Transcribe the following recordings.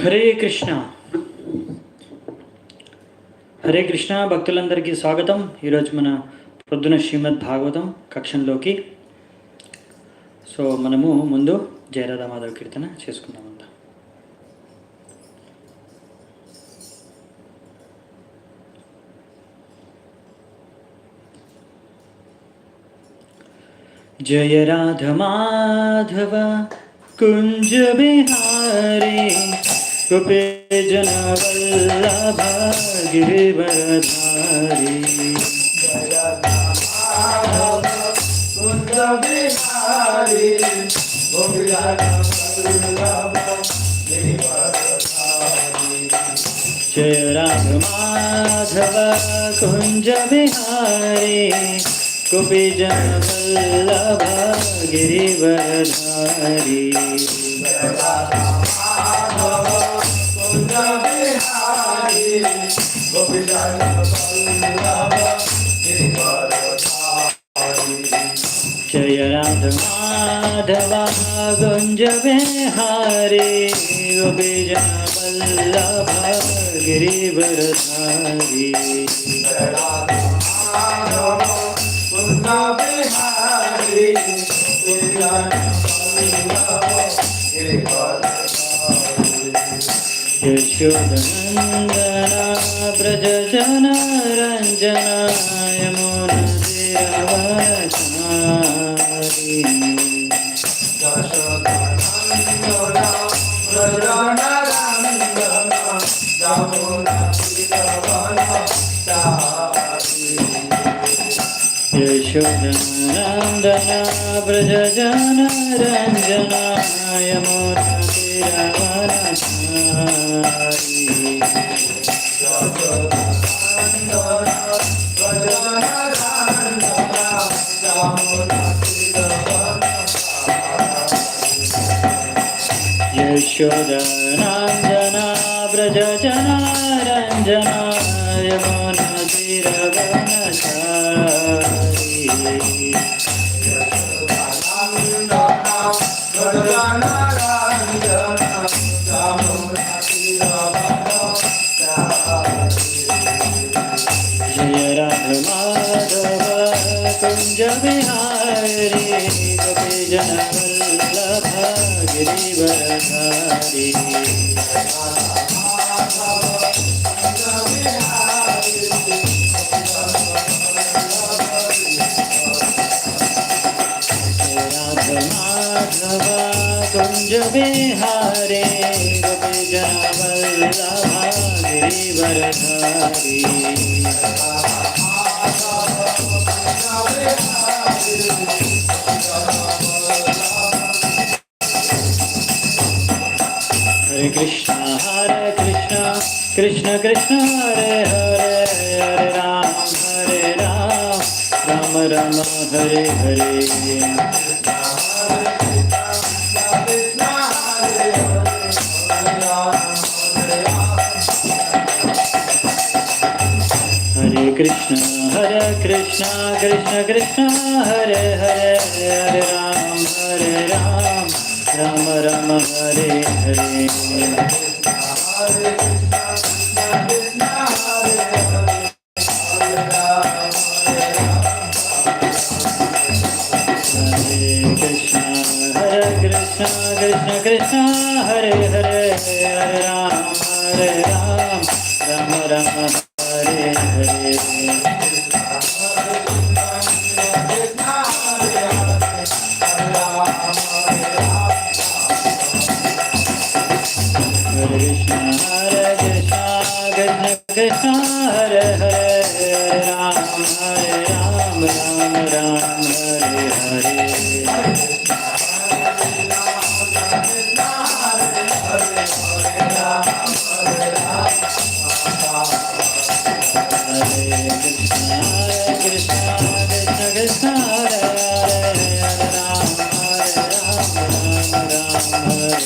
హరే కృష్ణ హరే కృష్ణ భక్తులందరికీ స్వాగతం. ఈరోజు మన పొద్దున శ్రీమద్ భాగవతం కక్షంలోకి. సో మనము ముందు జయరాధా మాధవ కీర్తన చేసుకుందామంతా. జయ రాధ మాధవ कुंज बिहारी गोपी जन वल्लभ गिरिवरधारी कुंज बिहारी गोपी जन वल्लभ गिरिवरधारी जय राम माधव कुंज बिहारी गोपी जन वल्लभ गिरिवरधारी कुंज बिहारी गोपी जन वल्लभ गिरिवरधारी जय राधा माधव कुंज बिहारी गोपी जन वल्लभ गिरिवरधारी यशोदनंदना ब्रज जन रंजना यमुना तीरवरचारी यशोदनंदना ब्रज जन रंजना यमुना तीरवरचारी यशोदनंदना ब्रज जन रंजना यमुना तीरवरचारी यशोदनंदना ब्रज जन रंजना यमुना तीरवरचारी जय राधा माधव कुंज बिहारी गोपी जन वल्लभ गिरिवरधारी कुंज बिहारी गोपी जन वल्लभ गिरिवरधारी हरे कृष्ण कृष्ण कृष्ण हरे हरे हरे राम राम राम हरे हरे कृष्ण कृष्ण कृष्ण हरे हरे हरे राम राम राम हरे हरे हरे कृष्ण कृष्ण हरे हरे हरे राम राम राम हरे हरे कृष्ण हरे हरे राम राम राम हरे हरे कृष्ण कृष्ण हरे हरे राम राम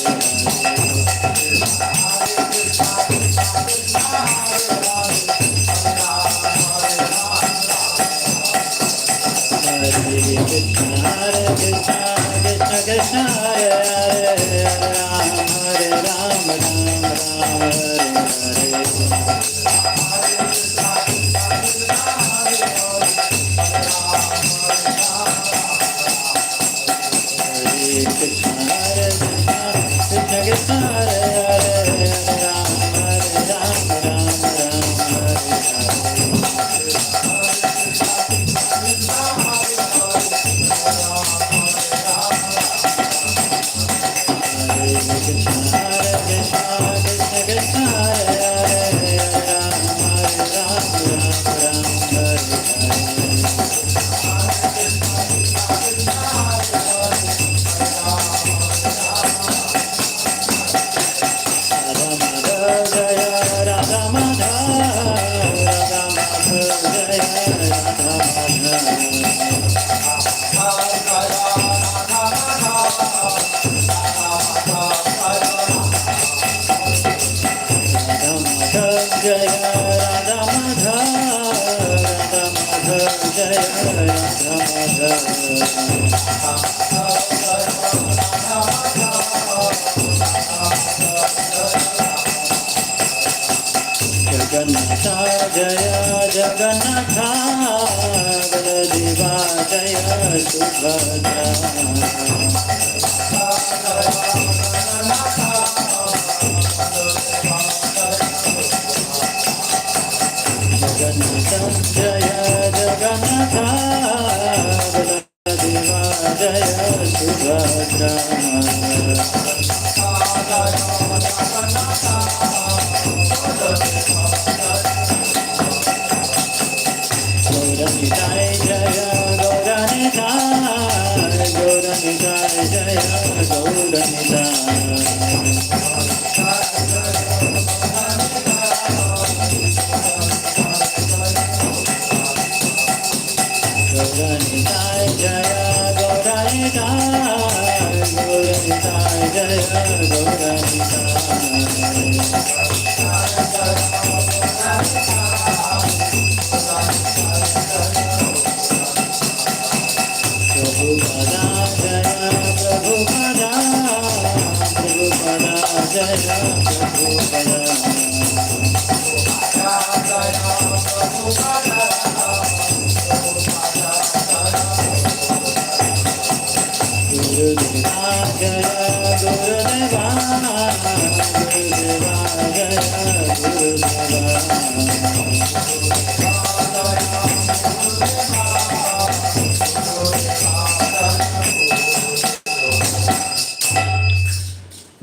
हरे Krishna Hare Hare Hare Ram Ram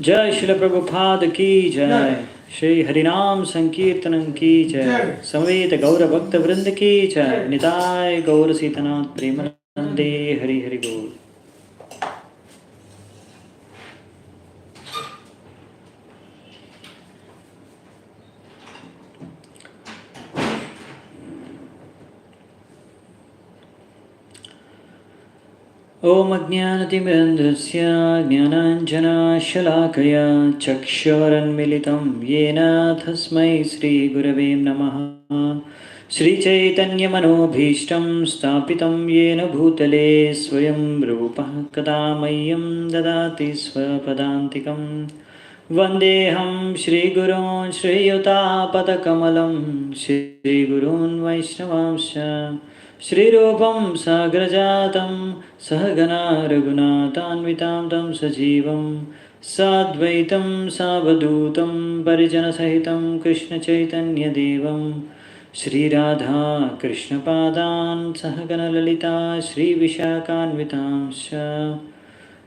जय शिल प्रभुपाद की जय। श्री हरिनाम संकीर्तन की जय। समेत गौर भक्त वृंद की जय। निताय गौर सीतनाथ प्रेमानंदे हरि हरि बोल। ओम अज्ञानतिमिरन्धस्य ज्ञानाञ्जनशलाकया चक्षुरुन्मीलितं येन तस्मै श्रीगुरवे नमः। श्रीचैतन्यमनोभीष्टं स्थापितं येन भूतले स्वयं रूपः कदा मह्यं ददाति स्वपदान्तिकं। वन्देऽहं श्रीगुरून् श्रीयुतापदकमलं श्रीगुरून् वैष्णवांश्च श्रीरूपं साग्रजातं सहगना रघुनाथान्वितां तं सजीवं साद्वैतं सावधूतं परिजनसहितं कृष्णचैतन्यदेवं श्रीराधा कृष्णपादान् सहगणललिता श्रीविशाखान्वितांश्च।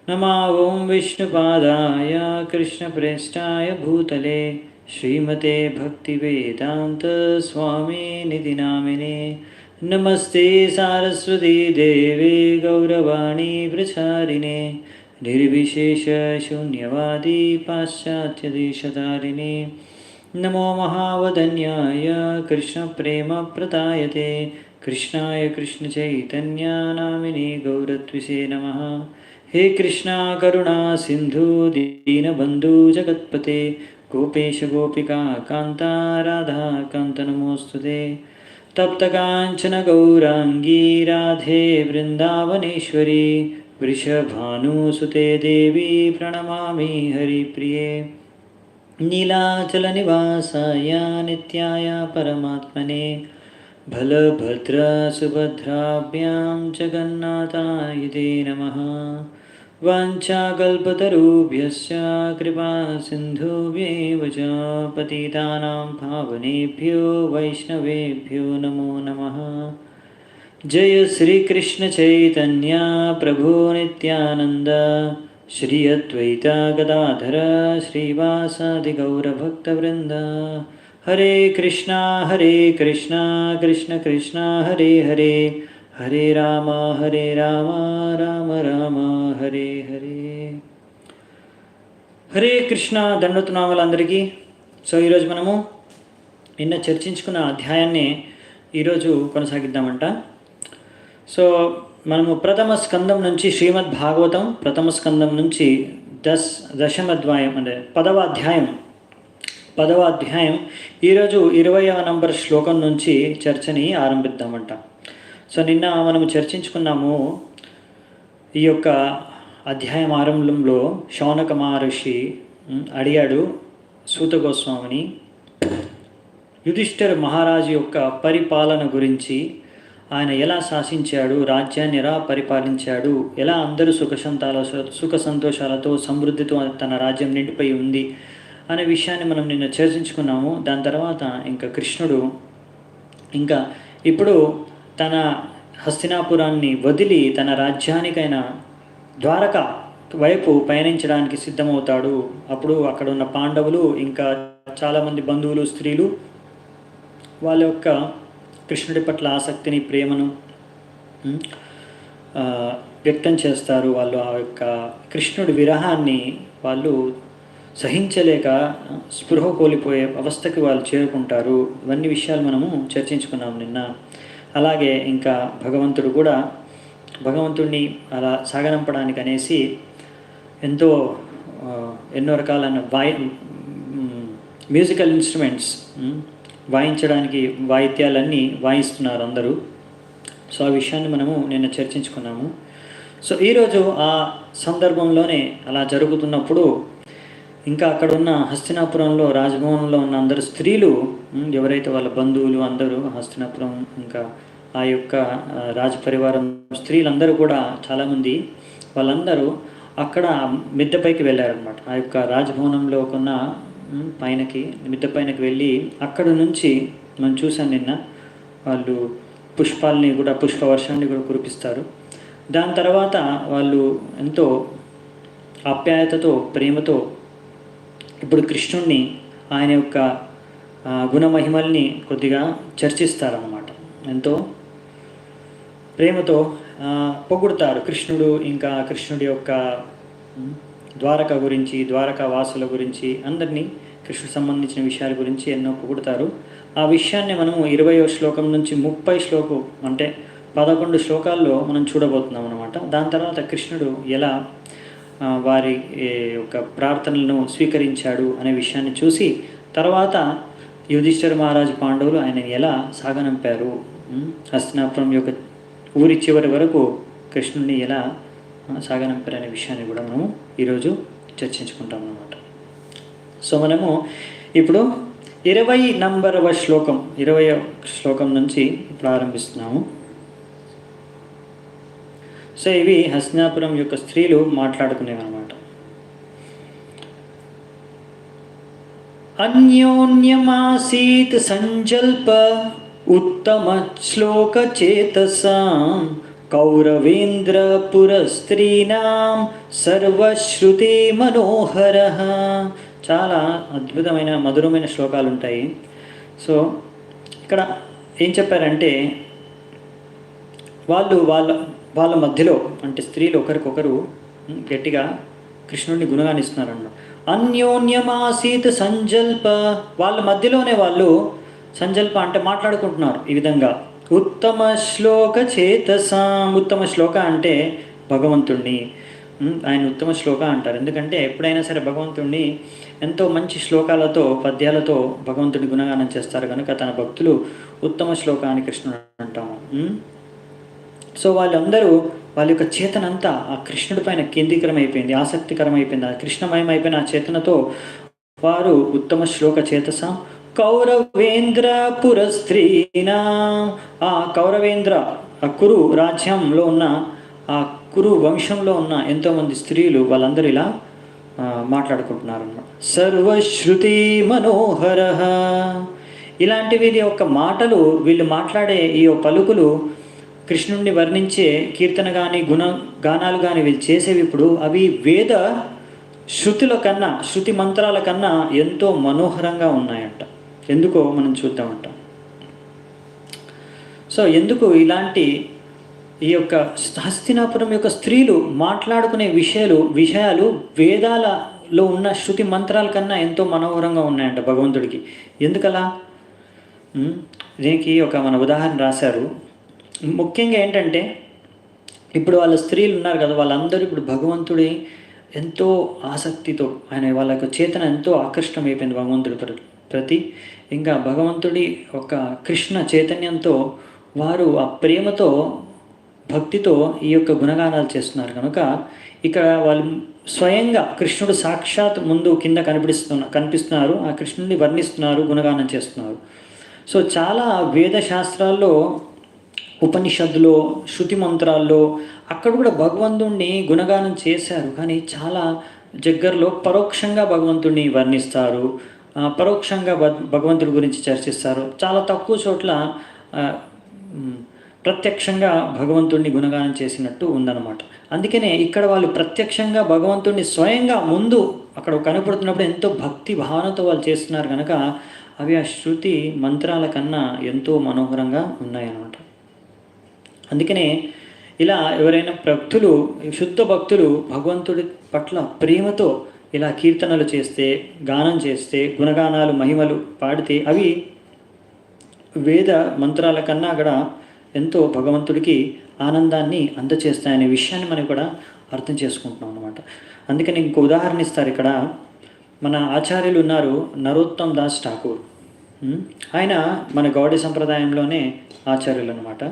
नमो ॐ विष्णुपादाय कृष्णप्रेष्ठाय भूतले श्रीमते भक्तिवेदान्त स्वामिनिधि नामिने। नमस्ते सारस्वती देवे गौरवाणी प्रचारिणे निर्विशेष शून्यवादी पाश्चात्यदेशधारिणे। नमो महावदन्याय कृष्णप्रेमप्रदायते कृष्णाय कृष्णचैतन्य नामिने गौरत्विषे नमः। हे कृष्णा करुणा सिंधु दीनबंधु जगत्पते गोपेश गोपिका कांता राधा कांत नमोस्तुते। तप्तकांचन गौरांगी राधे वृंदावनेश्वरी वृषभानुसुते देवी प्रणमामि हरिप्रिये। नीलाचलनिवासाय नित्याय परमात्मने बलभद्र सुभद्राभ्यां जगन्नाथाय ते नमः। वाञ्छाकल्पतरुभ्यश्च कृपा सिन्धुभ्येव च पतितानां पावनेभ्यो वैष्णवेभ्यो नमो नमः। जय श्री कृष्ण चैतन्य प्रभु नित्यानंद श्री अद्वैता गदाधर श्रीवासादि गौरभक्तवृंद। हरे कृष्णा कृष्ण कृष्ण हरे हरे, हरे राम राम राम हरे हरे। హరే కృష్ణ దండోతనామాలందరికీ. సో ఈరోజు మనము నిన్న చర్చించుకున్న అధ్యాయాన్ని ఈరోజు కొనసాగిద్దామంట. సో మనము ప్రథమ స్కందం నుంచి శ్రీమద్ భాగవతం ప్రథమ స్కందం నుంచి దశమ అధ్యాయం అంటే పదవ అధ్యాయం ఈరోజు 20వ నంబర్ శ్లోకం నుంచి చర్చని ఆరంభిద్దామంట. సో నిన్న మనము చర్చించుకున్నాము ఈ యొక్క అధ్యాయం ఆరంభంలో శౌనక మహర్షి అడిగాడు సూత గోస్వామిని యుధిష్ఠిర మహారాజు యొక్క పరిపాలన గురించి, ఆయన ఎలా శాసించాడు, రాజ్యాన్ని ఎలా పరిపాలించాడు, ఎలా అందరూ సుఖ సంతోషాలతో సమృద్ధితో తన రాజ్యం నిండిపోయి ఉంది అనే విషయాన్ని మనం నిన్న చర్చించుకున్నాము. దాని తర్వాత ఇంకా కృష్ణుడు ఇంకా ఇప్పుడు తన హస్తినాపురాన్ని వదిలి తన రాజ్యానికైన ద్వారక వైపు పయనించడానికి సిద్ధమవుతాడు. అప్పుడు అక్కడ ఉన్న పాండవులు ఇంకా చాలామంది బంధువులు స్త్రీలు వాళ్ళ యొక్క కృష్ణుడి పట్ల ఆసక్తిని ప్రేమను వ్యక్తం చేస్తారు. వాళ్ళు ఆ యొక్క కృష్ణుడి విరహాన్ని వాళ్ళు సహించలేక స్పృహ కోల్పోయే అవస్థకి వాళ్ళు చేరుకుంటారు. ఇవన్నీ విషయాలు మనము చర్చించుకున్నాం నిన్న. అలాగే ఇంకా భగవంతుడు కూడా భగవంతుడిని అలా సాగనంపడానికి అనేసి ఎన్నో రకాలైన మ్యూజికల్ ఇన్స్ట్రుమెంట్స్ వాయించడానికి వాయిద్యాలన్నీ వాయిస్తున్నారు అందరూ. సో ఆ విషయాన్ని మనము నిన్న చర్చించుకున్నాము. సో ఈరోజు ఆ సందర్భంలోనే అలా జరుగుతున్నప్పుడు ఇంకా అక్కడ ఉన్న హస్తినాపురంలో రాజభవనంలో ఉన్న అందరు స్త్రీలు ఎవరైతే వాళ్ళ బంధువులు అందరూ హస్తినాపురం ఇంకా ఆ యొక్క రాజపరివారం స్త్రీలందరూ కూడా చాలామంది వాళ్ళందరూ అక్కడ మిద్దెపైకి వెళ్ళారనమాట. ఆ యొక్క రాజభవనంలో ఉన్న మిద్దె పైనకి వెళ్ళి అక్కడ నుంచి మనం చూసాం నిన్న వాళ్ళు పుష్పవర్షాన్ని కూడా కురిపిస్తారు. దాని తర్వాత వాళ్ళు ఎంతో ఆప్యాయతతో ప్రేమతో ఇప్పుడు కృష్ణుణ్ణి ఆయన యొక్క గుణమహిమల్ని కొద్దిగా చర్చిస్తారన్నమాట. ఎంతో ప్రేమతో పొగుడుతారు కృష్ణుడు ఇంకా కృష్ణుడి యొక్క ద్వారక గురించి, ద్వారకా వాసుల గురించి, అందరినీ కృష్ణుడికి సంబంధించిన విషయాల గురించి ఎన్నో పొగుడుతారు. ఆ విషయాన్ని మనము 20వ శ్లోకం నుంచి 30 శ్లోకం అంటే 11 శ్లోకాల్లో మనం చూడబోతున్నాం అనమాట. దాని తర్వాత కృష్ణుడు ఎలా వారి యొక్క ప్రార్థనలను స్వీకరించాడు అనే విషయాన్ని చూసి తర్వాత యుధిష్ఠిర మహారాజు పాండవులు ఆయన ఎలా సాగనంపారు, హస్తినాపురం యొక్క ఊరి చివరి వరకు కృష్ణుడిని ఎలా సాగనంపారు అనే విషయాన్ని కూడా మనము ఈరోజు చర్చించుకుంటాం అన్నమాట. సో మనము ఇప్పుడు 20వ శ్లోకం నుంచి ప్రారంభిస్తున్నాము. సో ఇవి హస్తినాపురం యొక్క స్త్రీలు మాట్లాడుకునేవన్నమాట. అన్యోన్యమాసీత్ సంజల్ప ఉత్తమ శ్లోక చేతసాం కౌరవేంద్ర పురస్త్రీనాం సర్వశ్రుతి మనోహర. చాలా అద్భుతమైన మధురమైన శ్లోకాలు ఉంటాయి. సో ఇక్కడ ఏం చెప్పారంటే వాళ్ళ మధ్యలో అంటే స్త్రీలు ఒకరికొకరు గట్టిగా కృష్ణుడిని గుణగానిస్తున్నారన్న. అన్యోన్యమాసీత్ సంజల్ప, వాళ్ళ మధ్యలోనే వాళ్ళు సంజల్ప అంటే మాట్లాడుకుంటున్నారు ఈ విధంగా. ఉత్తమ శ్లోక చేతసాం, ఉత్తమ శ్లోక అంటే భగవంతుణ్ణి ఆయన ఉత్తమ శ్లోక అంటారు. ఎందుకంటే ఎప్పుడైనా సరే భగవంతుణ్ణి ఎంతో మంచి శ్లోకాలతో పద్యాలతో భగవంతుడి గుణగానం చేస్తారు కనుక తన భక్తులు ఉత్తమ శ్లోక అని కృష్ణుడు అంటాము. సో వాళ్ళందరూ వాళ్ళ యొక్క చేతనంతా ఆ కృష్ణుడి పైన కేంద్రీకరమైపోయింది, ఆసక్తికరమైపోయింది. ఆ కృష్ణమయం అయిపోయిన ఆ చేతనతో వారు ఉత్తమ శ్లోక చేతసాం కౌరవేంద్ర పురస్త్రీనా, ఆ కౌరవేంద్ర ఆ కురు రాజ్యంలో ఉన్న ఆ కురు వంశంలో ఉన్న ఎంతోమంది స్త్రీలు వాళ్ళందరూ ఇలా మాట్లాడుకుంటున్నారు అన్నమాట. సర్వశ్రుతి మనోహర, ఇలాంటివి యొక్క మాటలు, వీళ్ళు మాట్లాడే ఈ పలుకులు, కృష్ణుడిని వర్ణించే కీర్తన కానీ గానాలు కానీ వీళ్ళు చేసేవి ఇప్పుడు అవి వేద శృతుల కన్నా, శృతి మంత్రాల కన్నా ఎంతో మనోహరంగా ఉన్నాయంట. ఎందుకో మనం చూద్దామంట. సో ఎందుకు ఇలాంటి ఈ యొక్క హస్తినాపురం యొక్క స్త్రీలు మాట్లాడుకునే విషయాలు వేదాలలో ఉన్న శృతి మంత్రాల కన్నా ఎంతో మనోహరంగా ఉన్నాయంట భగవంతుడికి. ఎందుకలా? దీనికి మన ఉదాహరణ రాశారు. ముఖ్యంగా ఏంటంటే, ఇప్పుడు వాళ్ళ స్త్రీలు ఉన్నారు కదా, వాళ్ళందరూ ఇప్పుడు భగవంతుడి ఎంతో ఆసక్తితో, వాళ్ళ యొక్క చేతన ఎంతో ఆకర్షణమైపోయింది భగవంతుడి ప్రతి. ఇంకా భగవంతుడి ఒక కృష్ణ చైతన్యంతో వారు ఆ ప్రేమతో, భక్తితో ఈ యొక్క గుణగానాలు చేస్తున్నారు కనుక ఇక్కడ వాళ్ళు స్వయంగా కృష్ణుడు సాక్షాత్ ముందు కింద కనిపిస్తున్నారు, ఆ కృష్ణుడిని వర్ణిస్తున్నారు, గుణగానం చేస్తున్నారు. సో చాలా వేద శాస్త్రాల్లో, ఉపనిషత్తులో, శృతి మంత్రాల్లో అక్కడ కూడా భగవంతుడిని గుణగానం చేశారు. కానీ చాలా దగ్గరలో పరోక్షంగా భగవంతుడిని వర్ణిస్తారు, పరోక్షంగా భగవంతుడి గురించి చర్చిస్తారు. చాలా తక్కువ చోట్ల ప్రత్యక్షంగా భగవంతుడిని గుణగానం చేసినట్టు ఉందన్నమాట. అందుకనే ఇక్కడ వాళ్ళు ప్రత్యక్షంగా భగవంతుడిని స్వయంగా ముందు అక్కడ కనపడుతున్నప్పుడు ఎంతో భక్తి భావనతో వాళ్ళు చేస్తున్నారు కనుక అవి ఆ శృతి మంత్రాల కన్నా ఎంతో మనోహరంగా ఉన్నాయన్నమాట. అందుకనే ఇలా ఎవరైనా భక్తులు, శుద్ధ భక్తులు భగవంతుడి పట్ల ప్రేమతో ఇలా కీర్తనలు చేస్తే, గానం చేస్తే, గుణగానాలు, మహిమలు పాడితే అవి వేద మంత్రాల కన్నా కూడా ఎంతో భగవంతుడికి ఆనందాన్ని అందచేస్తాయనే విషయాన్ని మనం కూడా అర్థం చేసుకుంటున్నాం అన్నమాట. అందుకని ఇంకో ఉదాహరణ ఇస్తారు ఇక్కడ. మన ఆచార్యులు ఉన్నారు నరోత్తమ్ దాస్ ఠాకూర్. ఆయన మన గౌడీ సంప్రదాయంలోనే ఆచార్యులు అన్నమాట.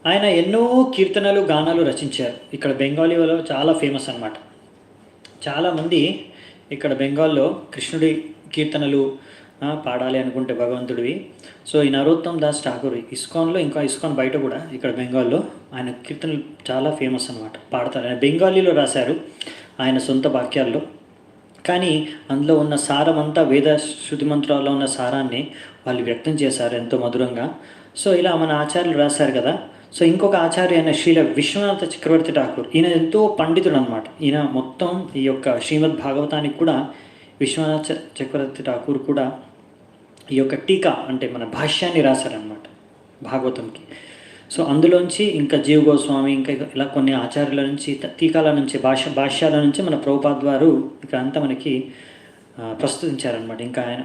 ఆయన ఎన్నో కీర్తనలు, గానాలు రచించారు. ఇక్కడ బెంగాలీలో చాలా ఫేమస్ అన్నమాట. చాలామంది ఇక్కడ బెంగాల్లో కృష్ణుడి కీర్తనలు పాడాలి అనుకుంటే భగవంతుడివి. సో ఈ నరోత్తమ్ దాస్ ఠాకూర్ ఇస్కాన్లో, ఇంకా ఇస్కాన్ బయట కూడా ఇక్కడ బెంగాల్లో ఆయన కీర్తనలు చాలా ఫేమస్ అన్నమాట, పాడతారు. ఆయన బెంగాలీలో రాశారు ఆయన సొంత వాక్యాల్లో. కానీ అందులో ఉన్న సారం అంతా వేద శృతి మంత్రాల్లో ఉన్న సారాన్ని వాళ్ళు వ్యక్తం చేశారు ఎంతో మధురంగా. సో ఇలా మన ఆచార్యులు రాశారు కదా. సో ఇంకొక ఆచార్య అయిన శ్రీల విశ్వనాథ చక్రవర్తి ఠాకూర్, ఈయన ఎంతో పండితుడు అనమాట. ఈయన మొత్తం ఈ యొక్క శ్రీమద్ భాగవతానికి కూడా విశ్వనాథ చక్రవర్తి ఠాకూర్ కూడా ఈ యొక్క టీకా అంటే మన భాష్యాన్ని రాశారనమాట భాగవతంకి. సో అందులోంచి ఇంకా జీవ గోస్వామి, ఇంకా ఇలా కొన్ని ఆచార్యుల నుంచి, టీకాల నుంచి, భాష్యాల నుంచి మన ప్రభుపాద్ వారు ఇక్కడ అంతా మనకి ప్రస్తుతించారనమాట. ఇంకా ఆయన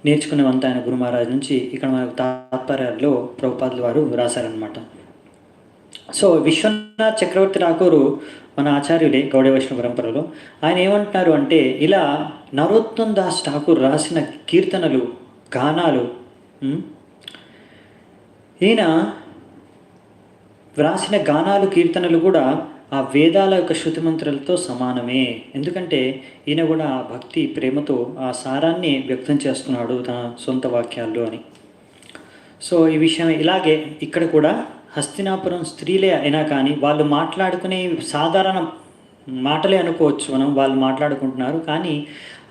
నేర్చుకునేవంతా ఆయన గురు మహారాజ్ నుంచి ఇక్కడ మన తాత్పర్యాల్లో ప్రభుపాదుల వారు రాశారనమాట. సో విశ్వనాథ్ చక్రవర్తి ఠాకూరు మన ఆచార్యుడే గౌడీ వైష్ణవ పరంపరలో. ఆయన ఏమంటున్నారు అంటే, ఇలా నరోత్తమ్ దాస్ ఠాకూర్ రాసిన కీర్తనలు, గానాలు, ఈయన వ్రాసిన గానాలు, కీర్తనలు కూడా ఆ వేదాల యొక్క శృతి మంత్రాలతో సమానమే. ఎందుకంటే ఈయన కూడా ఆ భక్తి ప్రేమతో ఆ సారాన్ని వ్యక్తం చేస్తున్నాడు తన సొంత వాక్యాల్లో అని. సో ఈ విషయం ఇలాగే ఇక్కడ కూడా హస్తినాపురం స్త్రీలే అయినా కానీ వాళ్ళు మాట్లాడుకునే సాధారణ మాటలే అనుకోవచ్చు మనం, వాళ్ళు మాట్లాడుకుంటున్నారు కానీ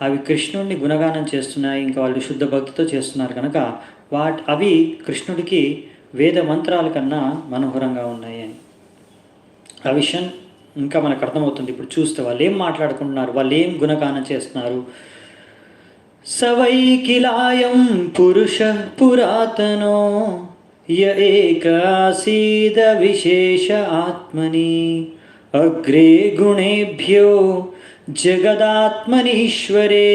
అవి కృష్ణుడిని గుణగానం చేస్తున్నాయి. ఇంకా వాళ్ళు శుద్ధ భక్తితో చేస్తున్నారు కనుక అవి కృష్ణుడికి వేద మంత్రాల కన్నా మనోహరంగా ఉన్నాయి అని ఆ విషయం ఇంకా మనకు అర్థమవుతుంది. ఇప్పుడు చూస్తే వాళ్ళు ఏం మాట్లాడుకుంటున్నారు, వాళ్ళు ఏం గుణగానం చేస్తున్నారు. సవైకిలాయం పురుష పురాతనో య ఏకాసీద విశేష ఆత్మని అగ్రే గుణేభ్యో జగదాత్మనీశ్వరే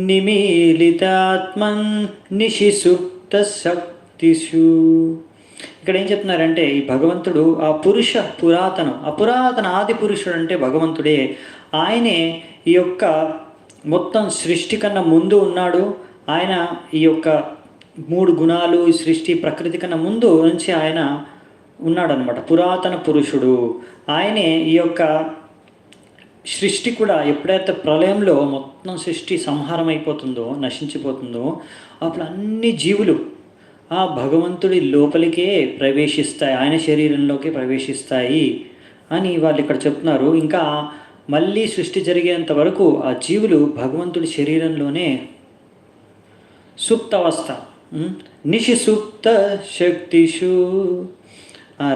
నిమీలితాత్మన్ నిశిసుప్త శక్తిషు. ఇక్కడ ఏం చెప్తున్నారంటే, ఈ భగవంతుడు ఆ పురుష పురాతనం, ఆ పురాతన ఆది పురుషుడు అంటే భగవంతుడే. ఆయనే ఈ యొక్క మొత్తం సృష్టి కన్నా ముందు ఉన్నాడు. ఆయన ఈ యొక్క 3 గుణాలు, ఈ సృష్టి ప్రకృతి కన్నా ముందు నుంచి ఆయన ఉన్నాడు అనమాట. పురాతన పురుషుడు ఆయనే. ఈ యొక్క సృష్టి కూడా ఎప్పుడైతే ప్రళయంలో మొత్తం సృష్టి సంహారం అయిపోతుందో, నశించిపోతుందో, అప్పుడు అన్ని జీవులు ఆ భగవంతుడి లోపలికే ప్రవేశిస్తాయి, ఆయన శరీరంలోకే ప్రవేశిస్తాయి అని వాళ్ళు ఇక్కడ చెప్తున్నారు. ఇంకా మళ్ళీ సృష్టి జరిగేంత వరకు ఆ జీవులు భగవంతుడి శరీరంలోనే సుప్తవస్థ, నిశిసుప్త శక్తిషు,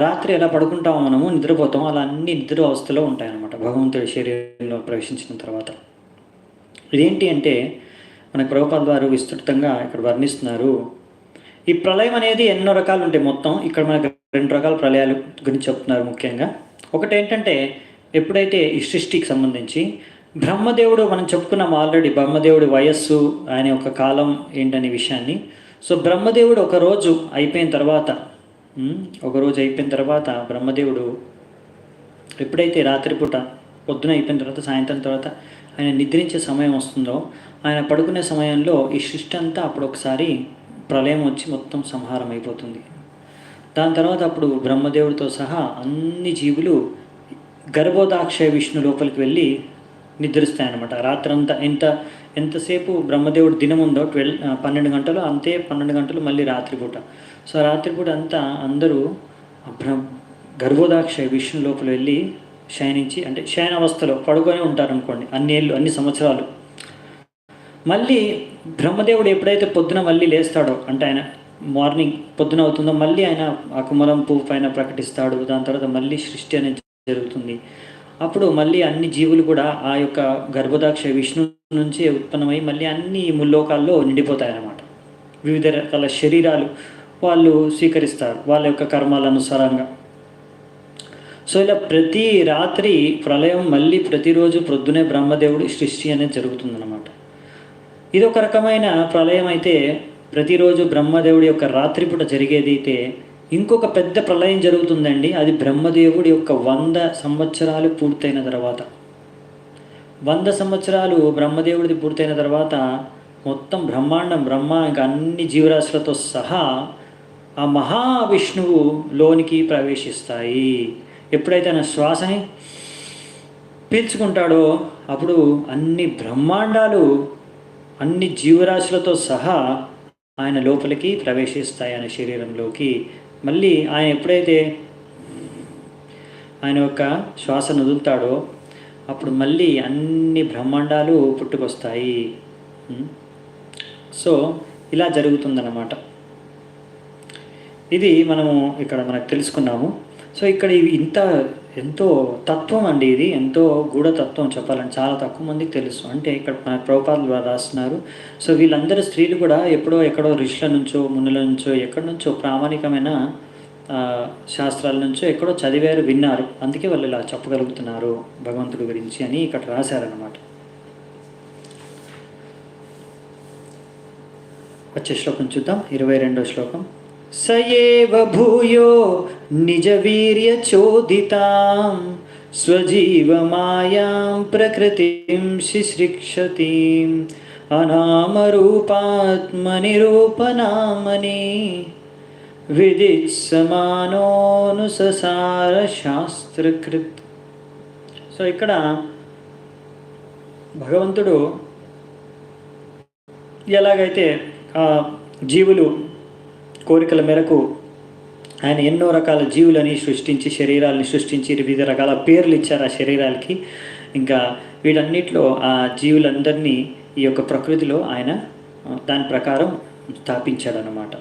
రాత్రి ఎలా పడుకుంటామో మనము నిద్రపోతాం, అలా అన్ని నిద్ర అవస్థలో ఉంటాయన్నమాట భగవంతుడి శరీరంలో ప్రవేశించిన తర్వాత. ఇదేంటి అంటే మన ప్రభుపాద వారు విస్తృతంగా ఇక్కడ వర్ణిస్తున్నారు. ఈ ప్రళయం అనేది ఎన్నో రకాలు ఉంటాయి. మొత్తం ఇక్కడ మనకు 2 రకాల ప్రళయాలు గురించి చెప్తున్నారు. ముఖ్యంగా ఒకటి ఏంటంటే, ఎప్పుడైతే ఈ సృష్టికి సంబంధించి బ్రహ్మదేవుడు, మనం చెప్పుకున్నాం ఆల్రెడీ బ్రహ్మదేవుడి వయస్సు, ఆయన యొక్క కాలం ఏంటనే విషయాన్ని. సో బ్రహ్మదేవుడు ఒకరోజు అయిపోయిన తర్వాత బ్రహ్మదేవుడు ఎప్పుడైతే రాత్రిపూట పొద్దున అయిపోయిన తర్వాత, సాయంత్రం తర్వాత ఆయన నిద్రించే సమయం వస్తుందో, ఆయన పడుకునే సమయంలో ఈ సృష్టి అంతా అప్పుడు ఒకసారి ప్రళయం వచ్చి మొత్తం సంహారం అయిపోతుంది. దాని తర్వాత అప్పుడు బ్రహ్మదేవుడితో సహా అన్ని జీవులు గర్భోదాక్షయ విష్ణు లోపలికి వెళ్ళి నిద్రిస్తాయన్నమాట. రాత్రంతా ఎంతసేపు బ్రహ్మదేవుడు దినం ఉందో 12 గంటలు, అంతే 12 గంటలు మళ్ళీ రాత్రిపూట. సో రాత్రిపూట అంతా అందరూ గర్భోదాక్షయ విష్ణు లోపల వెళ్ళి శయనించి, అంటే శయన అవస్థలో పడుకొని ఉంటారనుకోండి అన్ని సంవత్సరాలు. మళ్ళీ బ్రహ్మదేవుడు ఎప్పుడైతే పొద్దున మళ్ళీ లేస్తాడో, అంటే ఆయన మార్నింగ్ పొద్దున అవుతుందో, మళ్ళీ ఆయన ఆ కుమరం పువ్వు పైన ప్రకటిస్తాడు. దాని తర్వాత మళ్ళీ సృష్టి అనేది జరుగుతుంది. అప్పుడు మళ్ళీ అన్ని జీవులు కూడా ఆ యొక్క గర్భోదాక్ష విష్ణు నుంచి ఉత్పన్నమై మళ్ళీ అన్ని ముల్లోకాల్లో నిండిపోతాయన్నమాట. వివిధ రకాల శరీరాలు వాళ్ళు స్వీకరిస్తారు వాళ్ళ యొక్క కర్మాల అనుసారంగా. సో ఇలా ప్రతి రాత్రి ప్రళయం మళ్ళీ ప్రతిరోజు ప్రొద్దునే బ్రహ్మదేవుడి సృష్టి అనేది జరుగుతుందన్నమాట. ఇది ఒక రకమైన ప్రళయం అయితే, ప్రతిరోజు బ్రహ్మదేవుడి యొక్క రాత్రిపూట జరిగేది అయితే ఇంకొక పెద్ద ప్రళయం జరుగుతుందండి. అది బ్రహ్మదేవుడి యొక్క 100 సంవత్సరాలు పూర్తయిన తర్వాత. 100 సంవత్సరాలు బ్రహ్మదేవుడిది పూర్తయిన తర్వాత మొత్తం బ్రహ్మ ఇంకా అన్ని జీవరాశులతో సహా ఆ మహావిష్ణువు లోనికి ప్రవేశిస్తాయి. ఎప్పుడైతే ఆయన శ్వాసని పీల్చుకుంటాడో అప్పుడు అన్ని బ్రహ్మాండాలు అన్ని జీవరాశులతో సహా ఆయన లోపలికి ప్రవేశిస్తాయి, ఆయన శరీరంలోకి. మళ్ళీ ఆయన ఎప్పుడైతే ఆయన యొక్క శ్వాసను వదులుతాడో అప్పుడు మళ్ళీ అన్ని బ్రహ్మాండాలు పుట్టుకొస్తాయి. సో ఇలా జరుగుతుందన్నమాట. ఇది మనము ఇక్కడ మనకు తెలుసుకున్నాము. సో ఇక్కడ ఇవి ఎంతో తత్వం అండి, ఇది ఎంతో గూఢతత్వం చెప్పాలంటే చాలా తక్కువ మందికి తెలుసు. అంటే ఇక్కడ మన ప్రభుపాదులు రాస్తున్నారు. సో వీళ్ళందరూ స్త్రీలు కూడా ఎక్కడో ఋషుల నుంచో మునుల నుంచో ఎక్కడి నుంచో ప్రామాణికమైన శాస్త్రాల నుంచో ఎక్కడో చదివారు, విన్నారు, అందుకే వాళ్ళు ఇలా చెప్పగలుగుతున్నారు భగవంతుడి గురించి అని ఇక్కడ రాశారన్నమాట. వచ్చే శ్లోకం చూద్దాం. 22వ శ్లోకం. సయేవ భూయో నిజ వీర్య చోదితాం స్వజీవమాయాం ప్రకృతిం శిశ్రిక్షతీం అనామరూపాత్మనిరూపనామని విదిత్సమానోనుససార శాస్త్రకృత్. సో ఇక్కడ భగవంతుడు ఎలాగైతే జీవులు కోరికల మేరకు ఆయన ఎన్నో రకాల జీవులని సృష్టించి, శరీరాలని సృష్టించి, వివిధ రకాల పేర్లు ఇచ్చారు ఆ శరీరాలకి. ఇంకా వీటన్నిటిలో ఆ జీవులందరినీ ఈ యొక్క ప్రకృతిలో ఆయన దాని ప్రకారం స్థాపించాడనమాట.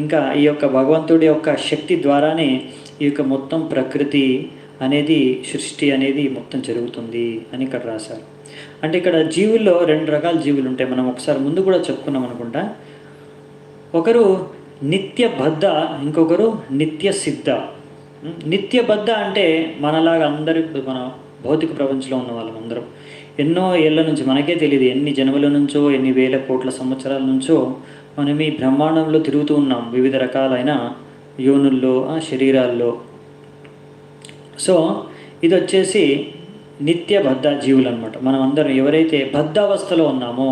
ఇంకా ఈ యొక్క భగవంతుడి యొక్క శక్తి ద్వారానే ఈ యొక్క మొత్తం ప్రకృతి అనేది, సృష్టి అనేది మొత్తం జరుగుతుంది అని ఇక్కడ రాశారు. అంటే ఇక్కడ జీవుల్లో 2 రకాల జీవులు ఉంటాయి. మనం ఒకసారి ముందు కూడా చెప్పుకున్నాం అనుకుంటా. ఒకరు నిత్యబద్ధ, ఇంకొకరు నిత్య సిద్ధ. నిత్యబద్ధ అంటే మనలాగా అందరూ, మన భౌతిక ప్రపంచంలో ఉన్న వాళ్ళందరం ఎన్నో ఏళ్ళ నుంచి, మనకే తెలియదు ఎన్ని జన్మల నుంచో, ఎన్ని వేల కోట్ల సంవత్సరాల నుంచో మనం ఈ బ్రహ్మాండంలో తిరుగుతూ ఉన్నాం, వివిధ రకాలైన యోనుల్లో, శరీరాల్లో. సో ఇది వచ్చేసి నిత్యబద్ధ జీవులు అనమాట. మనం అందరం ఎవరైతే బద్ధావస్థలో ఉన్నామో,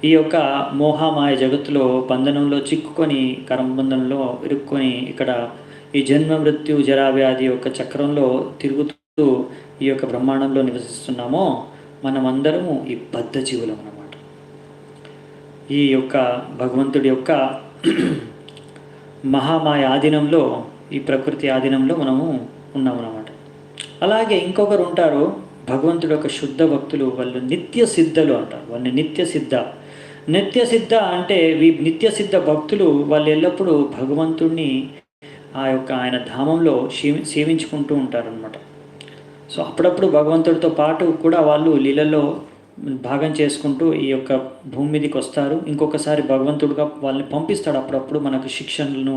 ఈ యొక్క మోహమాయ జగత్తులో బంధనంలో చిక్కుకొని, కర్మబంధంలో ఇరుక్కొని, ఇక్కడ ఈ జన్మ మృత్యు జరావ్యాధి యొక్క చక్రంలో తిరుగుతూ ఈ యొక్క బ్రహ్మాండంలో నివసిస్తున్నామో మనమందరము ఈ బద్ధ జీవులం అన్నమాట. ఈ యొక్క భగవంతుడి యొక్క మహామాయ ఆధీనంలో, ఈ ప్రకృతి ఆధీనంలో మనము ఉన్నామన్నమాట. అలాగే ఇంకొకరు ఉంటారు భగవంతుడి యొక్క శుద్ధ భక్తులు, వాళ్ళు నిత్య సిద్ధలు అంటారు. వాళ్ళని నిత్య సిద్ధ అంటే నిత్య సిద్ధ భక్తులు వాళ్ళు ఎల్లప్పుడూ భగవంతుడిని ఆయన ధామంలో సేవించుకుంటూ ఉంటారనమాట. సో అప్పుడప్పుడు భగవంతుడితో పాటు కూడా వాళ్ళు లీలలో భాగం చేసుకుంటూ ఈ యొక్క భూమి మీదకి వస్తారు. ఇంకొకసారి భగవంతుడిగా వాళ్ళని పంపిస్తాడు అప్పుడప్పుడు మనకు శిక్షణలను,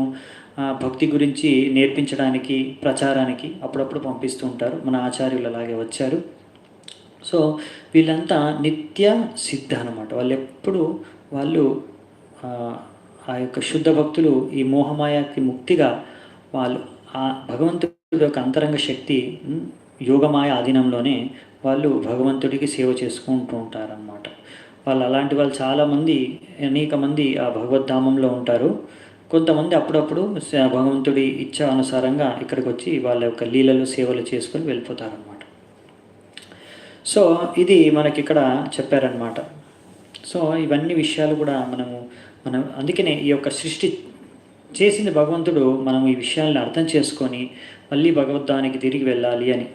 భక్తి గురించి నేర్పించడానికి, ప్రచారానికి అప్పుడప్పుడు పంపిస్తూ ఉంటారు. మన ఆచార్యులు అలాగే వచ్చారు. సో వీళ్ళంతా నిత్య సిద్ధ అనమాట. వాళ్ళు ఆ యొక్క శుద్ధ భక్తులు ఈ మోహమాయకి ముక్తిగా వాళ్ళు ఆ భగవంతుడి యొక్క అంతరంగ శక్తి యోగమాయ ఆధీనంలోనే వాళ్ళు భగవంతుడికి సేవ చేసుకుంటూ ఉంటారన్నమాట. అలాంటి వాళ్ళు చాలామంది, అనేక మంది ఆ భగవద్ధామంలో ఉంటారు. కొంతమంది అప్పుడప్పుడు భగవంతుడి ఇచ్చా అనుసారంగా ఇక్కడికి వచ్చి వాళ్ళ యొక్క లీలలు, సేవలు చేసుకొని వెళ్ళిపోతారనమాట. సో ఇది మనకి ఇక్కడ చెప్పారనమాట. సో ఇవన్నీ విషయాలు కూడా మనం అందుకనే ఈ యొక్క సృష్టి చేసింది భగవంతుడు. మనం ఈ విషయాలను అర్థం చేసుకొని మళ్ళీ భగవద్ధానికి తిరిగి వెళ్ళాలి అని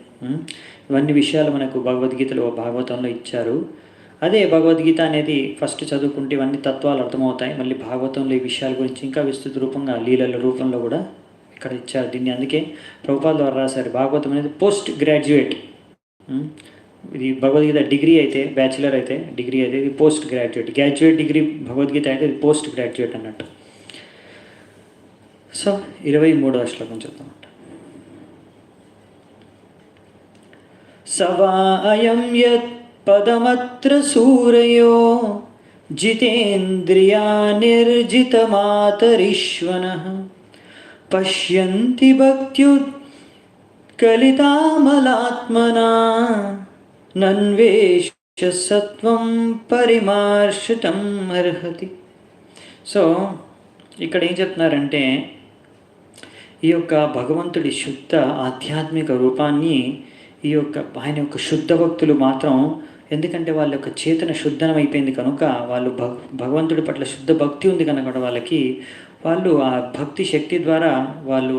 ఇవన్నీ విషయాలు మనకు భగవద్గీతలో, భాగవతంలో ఇచ్చారు. అదే భగవద్గీత అనేది ఫస్ట్ చదువుకుంటే ఇవన్నీ తత్వాలు అర్థమవుతాయి. మళ్ళీ భాగవతంలో ఈ విషయాల గురించి ఇంకా విస్తృత రూపంగా లీలల రూపంలో కూడా ఇక్కడ ఇచ్చారు. దీన్ని అందుకే ప్రభుపాద ద్వారా రాశారు. భాగవతం అనేది పోస్ట్ గ్రాడ్యుయేట్. ఇది భగవద్గీత డిగ్రీ అయితే, బ్యాచిలర్ అయితే, డిగ్రీ అయితే ఇది post graduate. Graduate degree Bhagavad Gita అయితే ఇది పోస్ట్ గ్రాడ్యుయేట్ అన్నట్టు. సో 23వ శ్లోకం చెప్తామంట. సవా అయం యత్ పదమత్ర సూరయో జితేంద్రియా నిర్జితమాతరీశ్వనః పశ్యంతి భక్త్యుత్ కలితామలాత్మనా నన్వేష సత్వం పరిమార్షితం అర్హతి. సో ఇక్కడ ఏం చెప్తున్నారంటే ఈ యొక్క భగవంతుడి శుద్ధ ఆధ్యాత్మిక రూపాన్ని ఆయన యొక్క శుద్ధ భక్తులు మాత్రం, ఎందుకంటే వాళ్ళ యొక్క చేతన శుద్ధనం అయిపోయింది కనుక, వాళ్ళు భగవంతుడి పట్ల శుద్ధ భక్తి ఉంది కనుక వాళ్ళు ఆ భక్తి శక్తి ద్వారా వాళ్ళు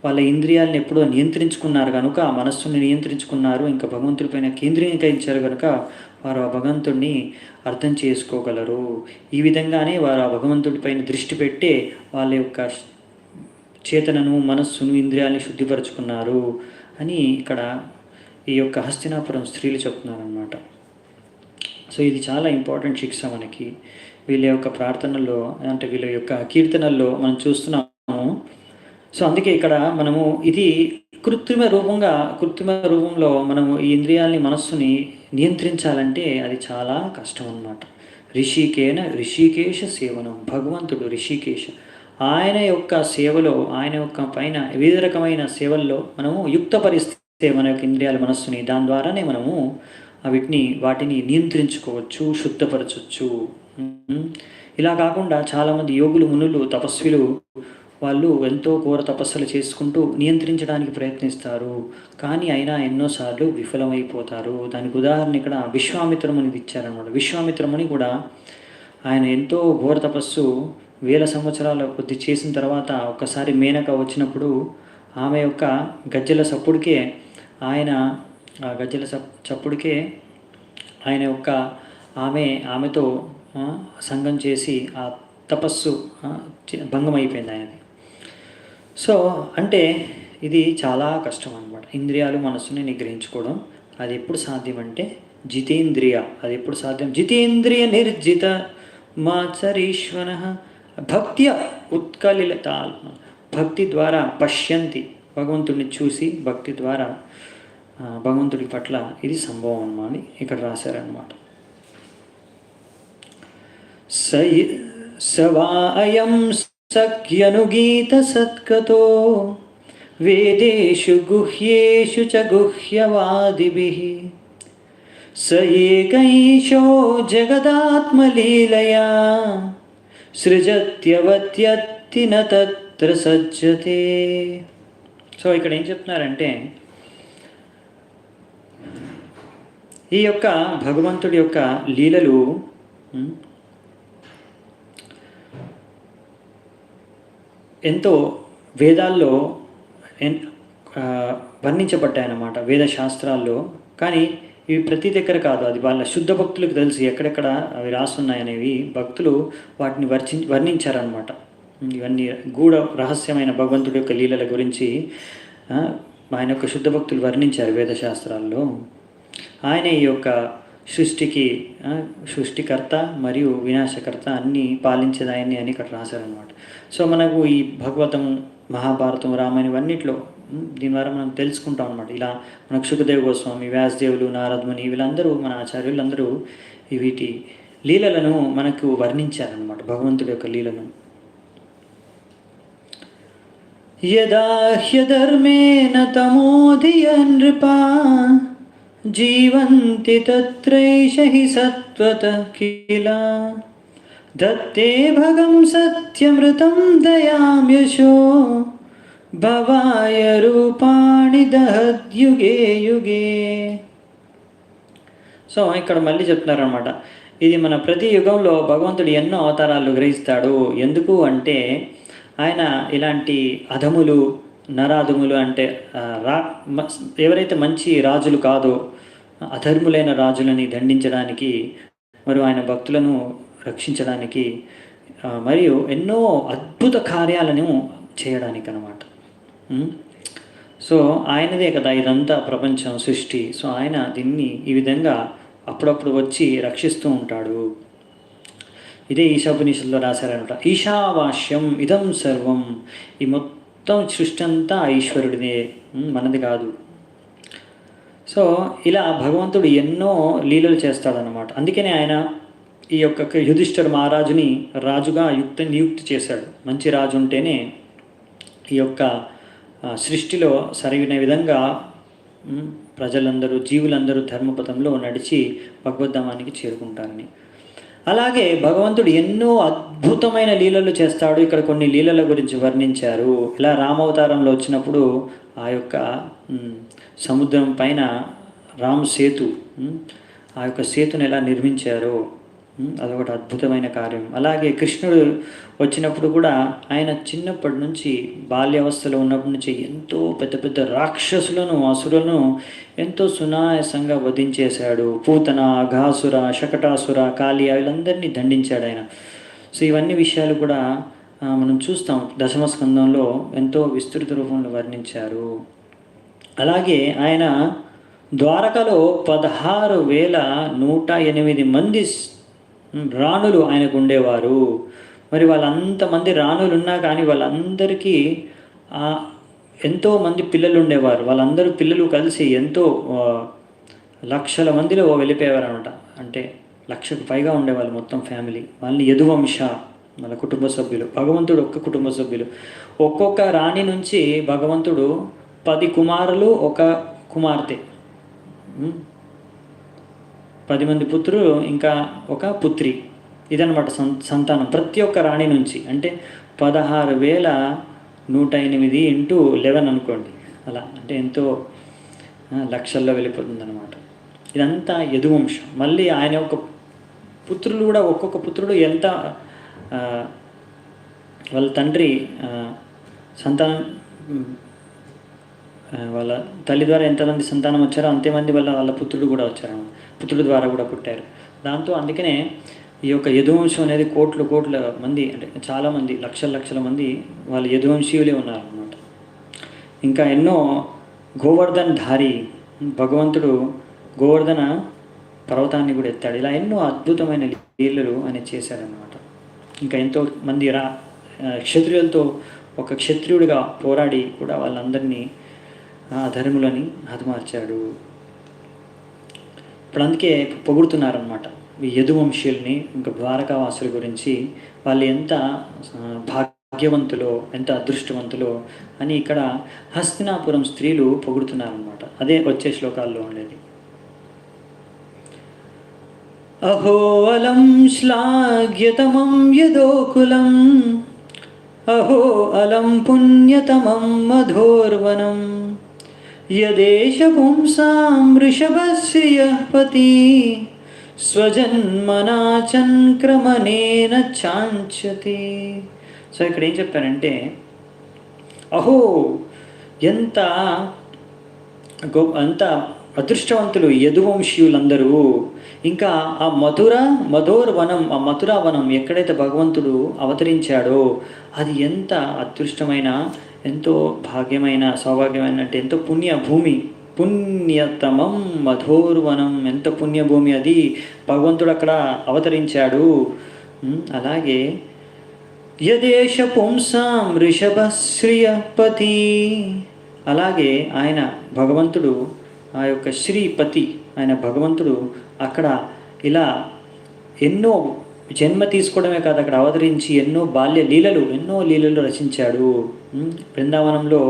వాళ్ళ ఇంద్రియాలను ఎప్పుడో నియంత్రించుకున్నారు కనుక, మనస్సుని నియంత్రించుకున్నారు, ఇంకా భగవంతుడి పైన కేంద్రీకరించారు కనుక వారు ఆ భగవంతుడిని అర్థం చేసుకోగలరు. ఈ విధంగానే వారు ఆ భగవంతుడి పైన దృష్టి పెట్టే వాళ్ళ యొక్క చేతనను, మనస్సును, ఇంద్రియాలని శుద్ధిపరుచుకున్నారు అని ఇక్కడ ఈ యొక్క హస్తినాపురం స్త్రీలు చెప్తున్నారనమాట. సో ఇది చాలా ఇంపార్టెంట్ శిక్ష మనకి. వీళ్ళ యొక్క ప్రార్థనల్లో, అంటే వీళ్ళ యొక్క కీర్తనల్లో మనం చూస్తున్నాము. సో అందుకే ఇక్కడ మనము ఇది కృత్రిమ రూపంలో మనము ఈ ఇంద్రియాలని, మనస్సుని నియంత్రించాలంటే అది చాలా కష్టం అన్నమాట. ఋషికేశ సేవనం. భగవంతుడు ఋషికేశ, ఆయన యొక్క సేవలో, ఆయన యొక్క పైన వివిధ రకమైన సేవల్లో మనము యుక్తపరిస్తే మన యొక్క ఇంద్రియాల, మనస్సుని, దాని ద్వారానే మనము వాటిని నియంత్రించుకోవచ్చు, శుద్ధపరచవచ్చు. ఇలా కాకుండా చాలామంది యోగులు, మునులు, తపస్విలు వాళ్ళు ఎంతో ఘోర తపస్సులు చేసుకుంటూ నియంత్రించడానికి ప్రయత్నిస్తారు, కానీ అయినా ఎన్నోసార్లు విఫలమైపోతారు. దానికి ఉదాహరణ ఇక్కడ విశ్వామిత్రముని ఇచ్చారనమాట. విశ్వామిత్రముని కూడా ఆయన ఎంతో ఘోర తపస్సు 1000 సంవత్సరాల కొద్ది చేసిన తర్వాత ఒక్కసారి మేనక వచ్చినప్పుడు ఆమె యొక్క గజ్జల చప్పుడికే ఆయన యొక్క ఆమెతో సంగం చేసి ఆ తపస్సు భంగం అయిపోయింది ఆయనది. సో అంటే ఇది చాలా కష్టం అన్నమాట. ఇంద్రియాలు, మనస్సుని నిగ్రహించుకోవడం. అది ఎప్పుడు సాధ్యం అంటే జితేంద్రియ. అది ఎప్పుడు సాధ్యం? జితేంద్రియ నిర్జిత మాచరీశ్వన భక్త్య ఉత్కలిత. భక్తి ద్వారా పశ్యంతి, భగవంతుడిని చూసి భక్తి ద్వారా భగవంతుడి పట్ల ఇది సంభవం అన్నమాట ఇక్కడ రాశారనమాట. సవా అయం సఖ్యనుగీత సత్కతో వేదేషు గుహ్యేషు చ గుహ్యవాదిభిః స ఏకైషో జగదాత్మలీలయా సృజత్యవత్యత్తి న తత్ర సజ్జతే. సో ఇక్కడ ఏం చెప్తున్నారంటే ఈ యొక్క భగవంతుడి యొక్క లీలలు ఎంతో వేదాల్లో వర్ణించబడ్డాయన్నమాట, వేద శాస్త్రాల్లో. కానీ ఇవి ప్రతి దగ్గర కాదు, అది వాళ్ళ శుద్ధ భక్తులకు తెలిసి ఎక్కడెక్కడ అవి రాస్తున్నాయనేవి భక్తులు వాటిని వర్ణించారనమాట. ఇవన్నీ గూఢ రహస్యమైన భగవంతుడి యొక్క లీలల గురించి ఆయన యొక్క శుద్ధ భక్తులు వర్ణించారు వేదశాస్త్రాల్లో. ఆయన ఈ యొక్క సృష్టికర్త మరియు వినాశకర్త, అన్నీ పాలించేది ఆయన్ని అని ఇక్కడ రాశారనమాట. సో మనకు ఈ భాగవతం, మహాభారతం, రామాయణం అన్నింటిలో దీని ద్వారా మనం తెలుసుకుంటాం అనమాట. ఇలా మనకు సుఖదేవ్ గోస్వామి, వ్యాసదేవులు, నారదముని, వీళ్ళందరూ మన ఆచార్యులందరూ వీటి లీలలను మనకు వర్ణించారనమాట, భగవంతుడి యొక్క లీలను. యదా హ్యధర్మేణ తమోధియ నృపా జీవంతి తత్రైష హి సత్వతః కిల దత్తే భగం సత్యమృతం దయాం యశో భవాయ రూపాణి దహద్యుగే యుగే. సో ఇక్కడ మళ్ళీ చెప్తున్నారనమాట, ఇది మన ప్రతి యుగంలో భగవంతుడు ఎన్నో అవతారాలు గ్రహిస్తాడు. ఎందుకు అంటే ఆయన ఇలాంటి అధములు, నరాధములు అంటే ఎవరైతే మంచి రాజులు కాదో అధర్ములైన రాజులని దండించడానికి, మరియు ఆయన భక్తులను రక్షించడానికి, మరియు ఎన్నో అద్భుత కార్యాలను చేయడానికి అన్నమాట. సో ఆయనదే కదా ఇదంతా ప్రపంచం, సృష్టి. సో ఆయన దీన్ని ఈ విధంగా అప్పుడప్పుడు వచ్చి రక్షిస్తూ ఉంటాడు. ఇదే ఈశాపనిషత్తులో రాశారనమాట. ఈశావాస్యం ఇదం సర్వం, ఈ మొత్తం సృష్టి అంతా ఈశ్వరుడిదే, మనది కాదు. సో ఇలా భగవంతుడు ఎన్నో లీలలు చేస్తాడనమాట. అందుకనే ఆయన ఈ యొక్క యుధిష్ఠిర మహారాజుని రాజుగా నియుక్తి చేశాడు. మంచి రాజు ఉంటేనే ఈ యొక్క సృష్టిలో సరైన విధంగా ప్రజలందరూ, జీవులందరూ ధర్మపథంలో నడిచి భగవద్ధామానికి చేరుకుంటారని. అలాగే భగవంతుడు ఎన్నో అద్భుతమైన లీలలు చేస్తాడు. ఇక్కడ కొన్ని లీలల గురించి వర్ణించారు. ఇలా రామావతారంలో వచ్చినప్పుడు ఆ యొక్క సముద్రం పైన రామ్ సేతు, ఆ యొక్క సేతుని ఎలా నిర్మించారో అదొకటి అద్భుతమైన కార్యం. అలాగే కృష్ణుడు వచ్చినప్పుడు కూడా ఆయన చిన్నప్పటి నుంచి, బాల్యావస్థలో ఉన్నప్పటి నుంచి ఎంతో పెద్ద పెద్ద రాక్షసులను, అసురులను ఎంతో సునాయాసంగా వధించేశాడు. పూతన, అఘాసుర, శకటాసుర, కాళియ వీళ్ళందరినీ దండించాడు ఆయన. సో ఇవన్నీ విషయాలు కూడా మనం చూస్తాం, దశమ స్కందంలో ఎంతో విస్తృత రూపంలో వర్ణించారు. అలాగే ఆయన ద్వారకలో 16,108 మంది రాణులు ఆయనకు ఉండేవారు. మరి వాళ్ళంతమంది రాణులు ఉన్నా కానీ వాళ్ళందరికీ ఎంతోమంది పిల్లలు ఉండేవారు. వాళ్ళందరూ పిల్లలు కలిసి ఎంతో లక్షల మందిలో వెళ్ళిపోయేవారు అనమాట. అంటే 1,00,000కు పైగా ఉండేవాళ్ళు మొత్తం ఫ్యామిలీ. వాళ్ళని యదువంశ, వాళ్ళ కుటుంబ సభ్యులు. భగవంతుడు ఒక్క కుటుంబ సభ్యులు. ఒక్కొక్క రాణి నుంచి భగవంతుడు 10 కుమారులు, ఒక కుమార్తె, 10 మంది పుత్రులు, ఇంకా ఒక పుత్రి. ఇదనమాట సంతానం ప్రతి ఒక్క రాణి నుంచి. అంటే 16,108 ఇంటూ 11 అనుకోండి. అలా అంటే ఎంతో లక్షల్లో వెళ్ళిపోతుంది అనమాట. ఇదంతా యదువంశం. మళ్ళీ ఆయన యొక్క పుత్రులు కూడా, ఒక్కొక్క పుత్రుడు ఎంత వాళ్ళ తండ్రి సంతానం, వాళ్ళ తల్లి ద్వారా ఎంతమంది సంతానం వచ్చారో అంతేమంది వాళ్ళ పుత్రుడు కూడా వచ్చారు, పుత్రుడు ద్వారా కూడా పుట్టారు. దాంతో అందుకనే ఈ యొక్క యదువంశం అనేది కోట్ల మంది, అంటే చాలామంది, లక్షల మంది వాళ్ళు యదువంశీయులే ఉన్నారన్నమాట. ఇంకా ఎన్నో గోవర్ధన్ ధారి, భగవంతుడు గోవర్ధన పర్వతాన్ని కూడా ఎత్తాడు. ఇలా ఎన్నో అద్భుతమైన లీలలు ఆయన చేశాడనమాట. ఇంకా ఎంతో మంది క్షత్రియులతో ఒక క్షత్రియుడిగా పోరాడి కూడా వాళ్ళందరినీ అధర్ములని హతమార్చాడు. ఇప్పుడు అందుకే పొగుడుతున్నారనమాట ఈ యదువంశీయుల్ని, ఇంకా ద్వారకావాసుల గురించి. వాళ్ళు ఎంత భాగ్యవంతులో, ఎంత అదృష్టవంతులో అని ఇక్కడ హస్తినాపురం స్త్రీలు పొగుడుతున్నారనమాట. అదే వచ్చే శ్లోకాల్లో ఉండేది. అహో అలం శ్లాఘ్యతమం యదోకులం, అహో అలం పుణ్యతమం మధోర్వనం, యదేష పుంసాం వృషభశ్రియపతి స్వజన్మనా చంక్రమణేన చాంచతి. సో ఇక్కడ ఏం చెప్పారంటే, అహో ఎంత అంత అదృష్టవంతులు యదువంశీయులందరూ. ఇంకా ఆ మధురవనం, ఆ మథురావనం ఎక్కడైతే భగవంతుడు అవతరించాడో అది ఎంత అదృష్టమైన, ఎంతో భాగ్యమైన, సౌభాగ్యమైన, అంటే ఎంతో పుణ్యభూమి, పుణ్యతమం మధోర్వనం, ఎంత పుణ్యభూమి అది, భగవంతుడు అక్కడ అవతరించాడు. అలాగే యదేష పుంసాం వృషభశ్రియపతి, అలాగే ఆయన భగవంతుడు, ఆ యొక్క శ్రీపతి ఆయన భగవంతుడు అక్కడ ఇలా ఎన్నో జన్మ తీసుకోవడమే కాదు, అక్కడ అవతరించి ఎన్నో బాల్య లీలలు, ఎన్నో లీలలు రచించాడు. బృందావనంలో,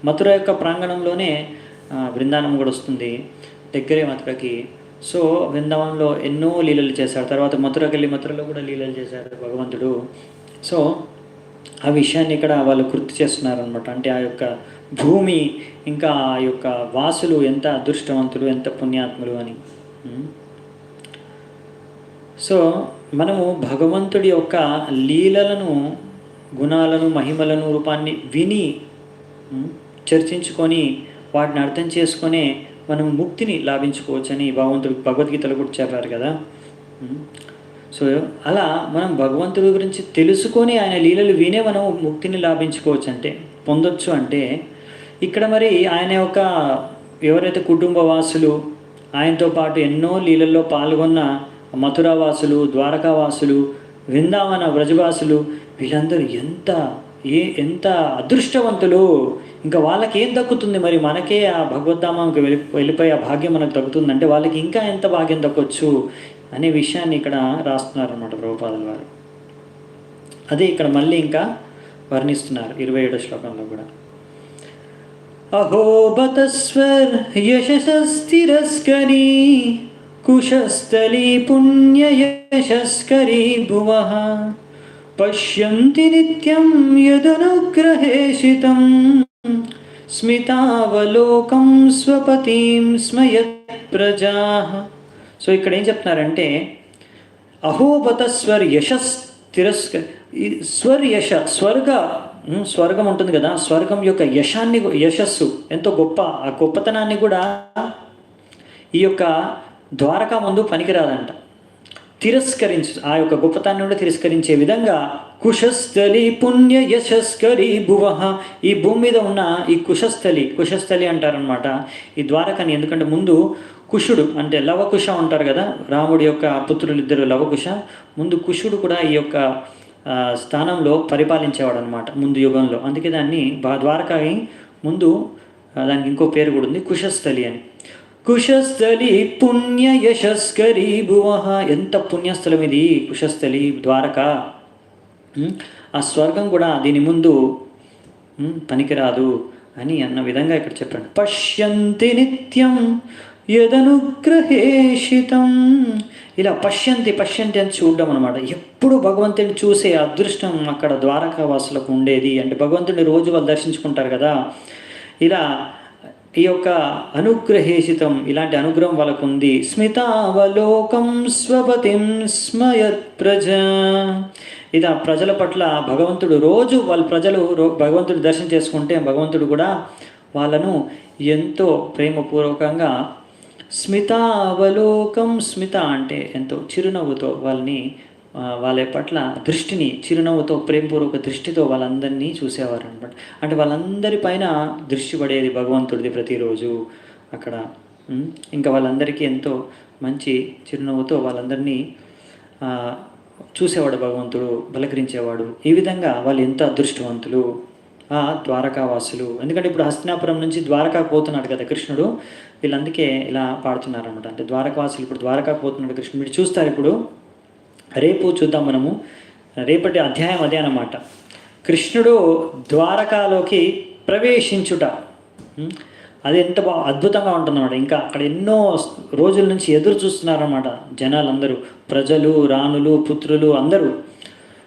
మథుర యొక్క ప్రాంగణంలోనే బృందావనం కూడా వస్తుంది, దగ్గరే మథురకి. సో బృందావనంలో ఎన్నో లీలలు చేశాడు. తర్వాత మథురకి వెళ్ళి మథురలో కూడా లీలలు చేశాడు భగవంతుడు. సో ఆ విషయాన్ని ఇక్కడ వాళ్ళు గుర్తు చేస్తున్నారనమాట. అంటే ఆ యొక్క భూమి, ఇంకా ఆ యొక్క వాసులు ఎంత అదృష్టవంతులు, ఎంత పుణ్యాత్ములు అని. సో మనము భగవంతుడి యొక్క లీలలను, గుణాలను, మహిమలను, రూపాన్ని విని చర్చించుకొని వాటిని అర్థం చేసుకొని మనం ముక్తిని లాభించుకోవచ్చని భగవంతుడు భగవద్గీతలో కూడా చెప్పారు కదా. సో అలా మనం భగవంతుడి గురించి తెలుసుకొని ఆయన లీలలు వినే మనం ముక్తిని లాభించుకోవచ్చు, అంటే పొందొచ్చు. అంటే ఇక్కడ మరి ఆయన యొక్క ఎవరైతే కుటుంబవాసులు, ఆయనతో పాటు ఎన్నో లీలల్లో పాల్గొన్న మథురావాసులు, ద్వారకావాసులు, వృందావన వ్రజవాసులు, వీళ్ళందరూ ఎంత అదృష్టవంతులు. ఇంకా వాళ్ళకి ఏం దక్కుతుంది మరి, మనకే ఆ భగవద్ధామంకి వెళ్ళిపోయి ఆ భాగ్యం మనకు దక్కుతుందంటే వాళ్ళకి ఇంకా ఎంత భాగ్యం దక్కొచ్చు అనే విషయాన్ని ఇక్కడ రాస్తున్నారు అన్నమాట ప్రభుపాదుల వారు. అదే ఇక్కడ మళ్ళీ ఇంకా వర్ణిస్తున్నారు 27వ శ్లోకంలో కూడా. అహోబతస్వర్ యశస్తిరస్కరీ కుశస్థలీ పుణ్యయశస్కరీ భువః పశ్యంతి నిత్యం యదనుగ్రహేషితం స్మితావలోకం స్వపతిం స్మయత్ ప్రజాః. సో ఇక్కడ ఏం చెప్తున్నారంటే, అహోబతస్వర్ స్వర్గం ఉంటుంది కదా, స్వర్గం యొక్క యశస్సు ఎంతో గొప్ప, ఆ గొప్పతనాన్ని కూడా ఈ యొక్క ద్వారకా ముందు పనికిరాదంట. ఆ యొక్క గొప్పతనాన్ని కూడా తిరస్కరించే విధంగా కుశస్థలి పుణ్య యశస్కరి భువః, ఈ భూమి మీద ఉన్న ఈ కుశస్థలి అంటారనమాట ఈ ద్వారకని. ఎందుకంటే ముందు కుశుడు అంటే లవకుశ ఉంటారు కదా, రాముడి యొక్క పుత్రులు ఇద్దరు లవకుశ. ముందు కుశుడు కూడా ఈ యొక్క స్థానంలో పరిపాలించేవాడు అనమాట ముందు యుగంలో. అందుకే దాన్ని ద్వారకాకి ముందు దానికి ఇంకో పేరు కూడా ఉంది, కుశస్థలి అని. కుశస్థలి పుణ్య యశస్కరి భువః, ఎంత పుణ్యస్థలం ఇది కుశస్థలి ద్వారక. ఆ స్వర్గం కూడా దీని ముందు పనికిరాదు అని అన్న విధంగా ఇక్కడ చెప్పండి. పశ్యంతి నిత్యం యదనుగ్రహేషితం, ఇలా పశ్యంతి అని చూడడం అనమాట. ఎప్పుడు భగవంతుడిని చూసే అదృష్టం అక్కడ ద్వారకావాసులకు ఉండేది. అంటే భగవంతుడిని రోజు వాళ్ళు దర్శించుకుంటారు కదా, ఇలా ఈ యొక్క అనుగ్రహేషితం, ఇలాంటి అనుగ్రహం వాళ్ళకు ఉంది. స్మితావలోకం స్వపతిం స్మయత్ ప్రజ, ఇలా ప్రజల పట్ల భగవంతుడు రోజు భగవంతుడు దర్శనం చేసుకుంటే భగవంతుడు కూడా వాళ్ళను ఎంతో ప్రేమపూర్వకంగా స్మితావలోకం, స్మిత అంటే ఎంతో చిరునవ్వుతో వాళ్ళ పట్ల దృష్టిని చిరునవ్వుతో ప్రేమపూర్వక దృష్టితో వాళ్ళందరినీ చూసేవారు అనమాట. అంటే వాళ్ళందరి పైన దృష్టి పడేది భగవంతుడిది ప్రతిరోజు అక్కడ. ఇంకా వాళ్ళందరికీ ఎంతో మంచి చిరునవ్వుతో వాళ్ళందరినీ చూసేవాడు భగవంతుడు, పలకరించేవాడు. ఈ విధంగా వాళ్ళు ఎంత అదృష్టవంతులు ఆ ద్వారకావాసులు. ఎందుకంటే ఇప్పుడు హస్తినాపురం నుంచి ద్వారకాకు పోతున్నాడు కదా కృష్ణుడు, వీళ్ళందుకే ఇలా పాడుతున్నారు అనమాట. అంటే ద్వారకావాసులు ఇప్పుడు ద్వారకాకు పోతున్నాడు కృష్ణుడు. మీరు చూస్తారు ఇప్పుడు, రేపు చూద్దాం మనము, రేపటి అధ్యాయం అదే అన్నమాట. కృష్ణుడు ద్వారకాలోకి ప్రవేశించుట, అది ఎంత అద్భుతంగా ఉంటుందన్నమాట. ఇంకా అక్కడ ఎన్నో రోజుల నుంచి ఎదురు చూస్తున్నారన్నమాట జనాలందరూ, ప్రజలు, రాణులు, పుత్రులు అందరూ.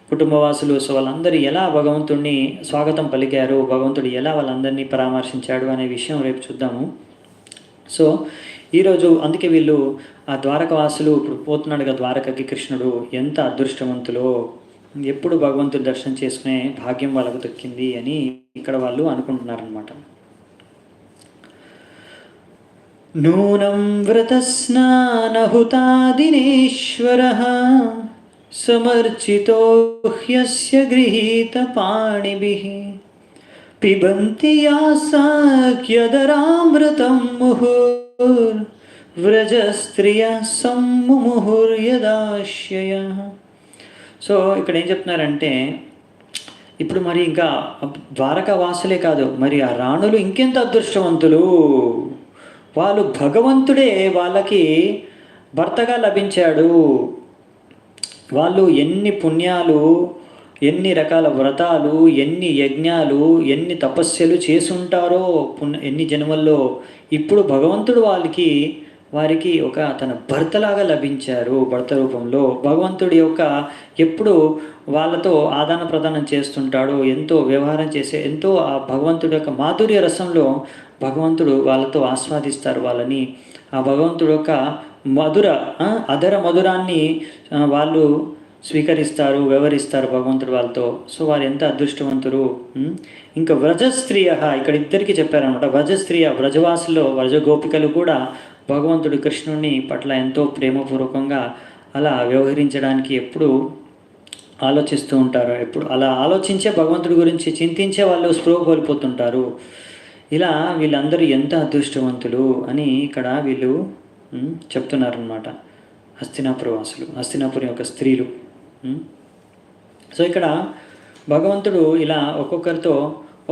కుటుంబవాసులు. సో వాళ్ళందరూ ఎలా భగవంతుడిని స్వాగతం పలికారు, భగవంతుడు ఎలా వాళ్ళందరినీ పరామర్శించాడు అనే విషయం రేపు చూద్దాము. సో ఈరోజు అందుకే వీళ్ళు ఆ ద్వారకవాసులు ఇప్పుడు పోతున్నాడు కదా ద్వారకకి కృష్ణుడు, ఎంత అదృష్టవంతులో, ఎప్పుడు భగవంతుడి దర్శనం చేసుకునే భాగ్యం వాళ్ళకు దక్కింది అని ఇక్కడ వాళ్ళు అనుకుంటున్నారనమాట. నూనం వ్రతస్నానహుతాదినేశ్వరః సమర్చితో హ్యస్య గృహీతపాణిభిః పిబంతి యాసాఖ్యదరామృతం ముహుర్వ్రజస్త్రియః సమ్ముముహుర్యదాశ్యయః. సో ఇక్కడ ఏం చెప్తున్నారంటే, ఇప్పుడు మరి ఇంకా ద్వారకా వాసులే కాదు, మరి ఆ రాణులు ఇంకెంత అదృష్టవంతులు. వాళ్ళు భగవంతుడే వాళ్ళకి భర్తగా లభించాడు. వాళ్ళు ఎన్ని పుణ్యాలు, ఎన్ని రకాల వ్రతాలు, ఎన్ని యజ్ఞాలు, ఎన్ని తపస్యలు చేసుంటారో ఎన్ని జన్మల్లో, ఇప్పుడు భగవంతుడు వారికి ఒక తన భర్తలాగా లభించారు. భర్త రూపంలో భగవంతుడి యొక్క ఎప్పుడు వాళ్ళతో ఆదాన ప్రదానం చేస్తుంటాడో, ఎంతో వ్యవహారం చేసే, ఎంతో ఆ భగవంతుడి యొక్క మాధుర్య రసంలో భగవంతుడు వాళ్ళతో ఆస్వాదిస్తారు వాళ్ళని. ఆ భగవంతుడు యొక్క అధర మధురాన్ని వాళ్ళు స్వీకరిస్తారు, వ్యవహరిస్తారు భగవంతుడు వాళ్ళతో. సో వారు ఎంత అదృష్టవంతులు. ఇంకా వ్రజస్త్రీయ, ఇక్కడ ఇద్దరికి చెప్పారనమాట. వ్రజస్త్రీయ, వ్రజవాసులో వ్రజగోపికలు కూడా భగవంతుడు కృష్ణుని పట్ల ఎంతో ప్రేమపూర్వకంగా అలా వ్యవహరించడానికి ఎప్పుడు ఆలోచిస్తూ ఉంటారు. ఎప్పుడు అలా ఆలోచించే భగవంతుడి గురించి చింతించే వాళ్ళు స్పృహ కోల్పోతుంటారు. ఇలా వీళ్ళందరూ ఎంత అదృష్టవంతులు అని ఇక్కడ వీళ్ళు చెప్తున్నారనమాట. హస్తినాపుర వాసులు, హస్తినాపురం యొక్క స్త్రీలు. సో ఇక్కడ భగవంతుడు ఇలా ఒక్కొక్కరితో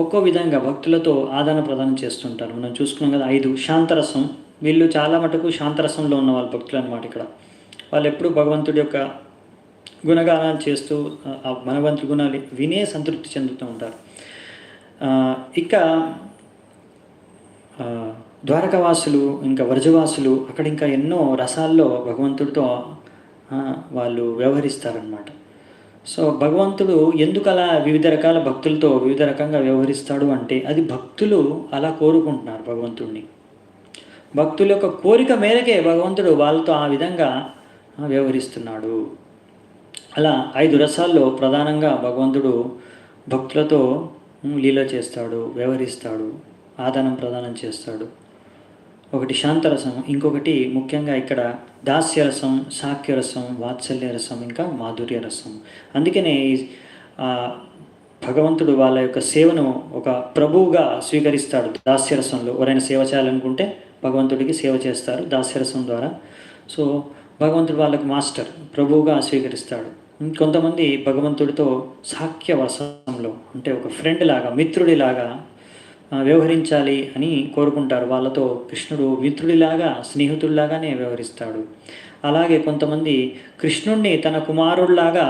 ఒక్కో విధంగా భక్తులతో ఆదాన ప్రదానం చేస్తుంటారు. మనం చూసుకున్నాం కదా 5 శాంతరసం. వీళ్ళు చాలా మటుకు శాంతరసంలో ఉన్న వాళ్ళ భక్తులు అనమాట. ఇక్కడ వాళ్ళు ఎప్పుడు భగవంతుడి యొక్క గుణగానాలు చేస్తూ ఆ భగవంతుడి గుణాలు వినే సంతృప్తి చెందుతూ ఉంటారు. ఇక ద్వారకావాసులు, ఇంకా వ్రజవాసులు అక్కడ ఇంకా ఎన్నో రసాల్లో భగవంతుడితో వాళ్ళు వ్యవహరిస్తారనమాట. సో భగవంతుడు ఎందుకు అలా వివిధ రకాల భక్తులతో వివిధ రకంగా వ్యవహరిస్తాడు అంటే, అది భక్తులు అలా కోరుకుంటున్నారు భగవంతుడిని. భక్తుల యొక్క కోరిక మేరకే భగవంతుడు వాళ్ళతో ఆ విధంగా వ్యవహరిస్తున్నాడు. అలా 5 రసాల్లో ప్రధానంగా భగవంతుడు భక్తులతో లీల చేస్తాడు, వ్యవహరిస్తాడు, ఆదానం ప్రదానం చేస్తాడు. ఒకటి శాంతరసం, ఇంకొకటి ముఖ్యంగా ఇక్కడ దాస్యరసం, సాఖ్యరసం, వాత్సల్యరసం, ఇంకా మాధుర్య రసం. అందుకనే భగవంతుడు వాళ్ళ యొక్క సేవను ఒక ప్రభువుగా స్వీకరిస్తాడు. దాస్యరసంలో ఎవరైనా సేవ చేయాలనుకుంటే భగవంతుడికి సేవ చేస్తారు దాస్యరసం ద్వారా. సో భగవంతుడు వాళ్ళకి మాస్టర్, ప్రభువుగా స్వీకరిస్తాడు. కొంతమంది భగవంతుడితో సాఖ్యవసంలో, అంటే ఒక ఫ్రెండ్ లాగా, మిత్రుడిలాగా వ్యవహరించాలి అని కోరుకుంటారు. వాళ్ళతో కృష్ణుడు మిత్రుడిలాగా, స్నేహితుడిలాగానే వ్యవహరిస్తాడు. అలాగే కొంతమంది కృష్ణుడిని తన కుమారుడిలాగా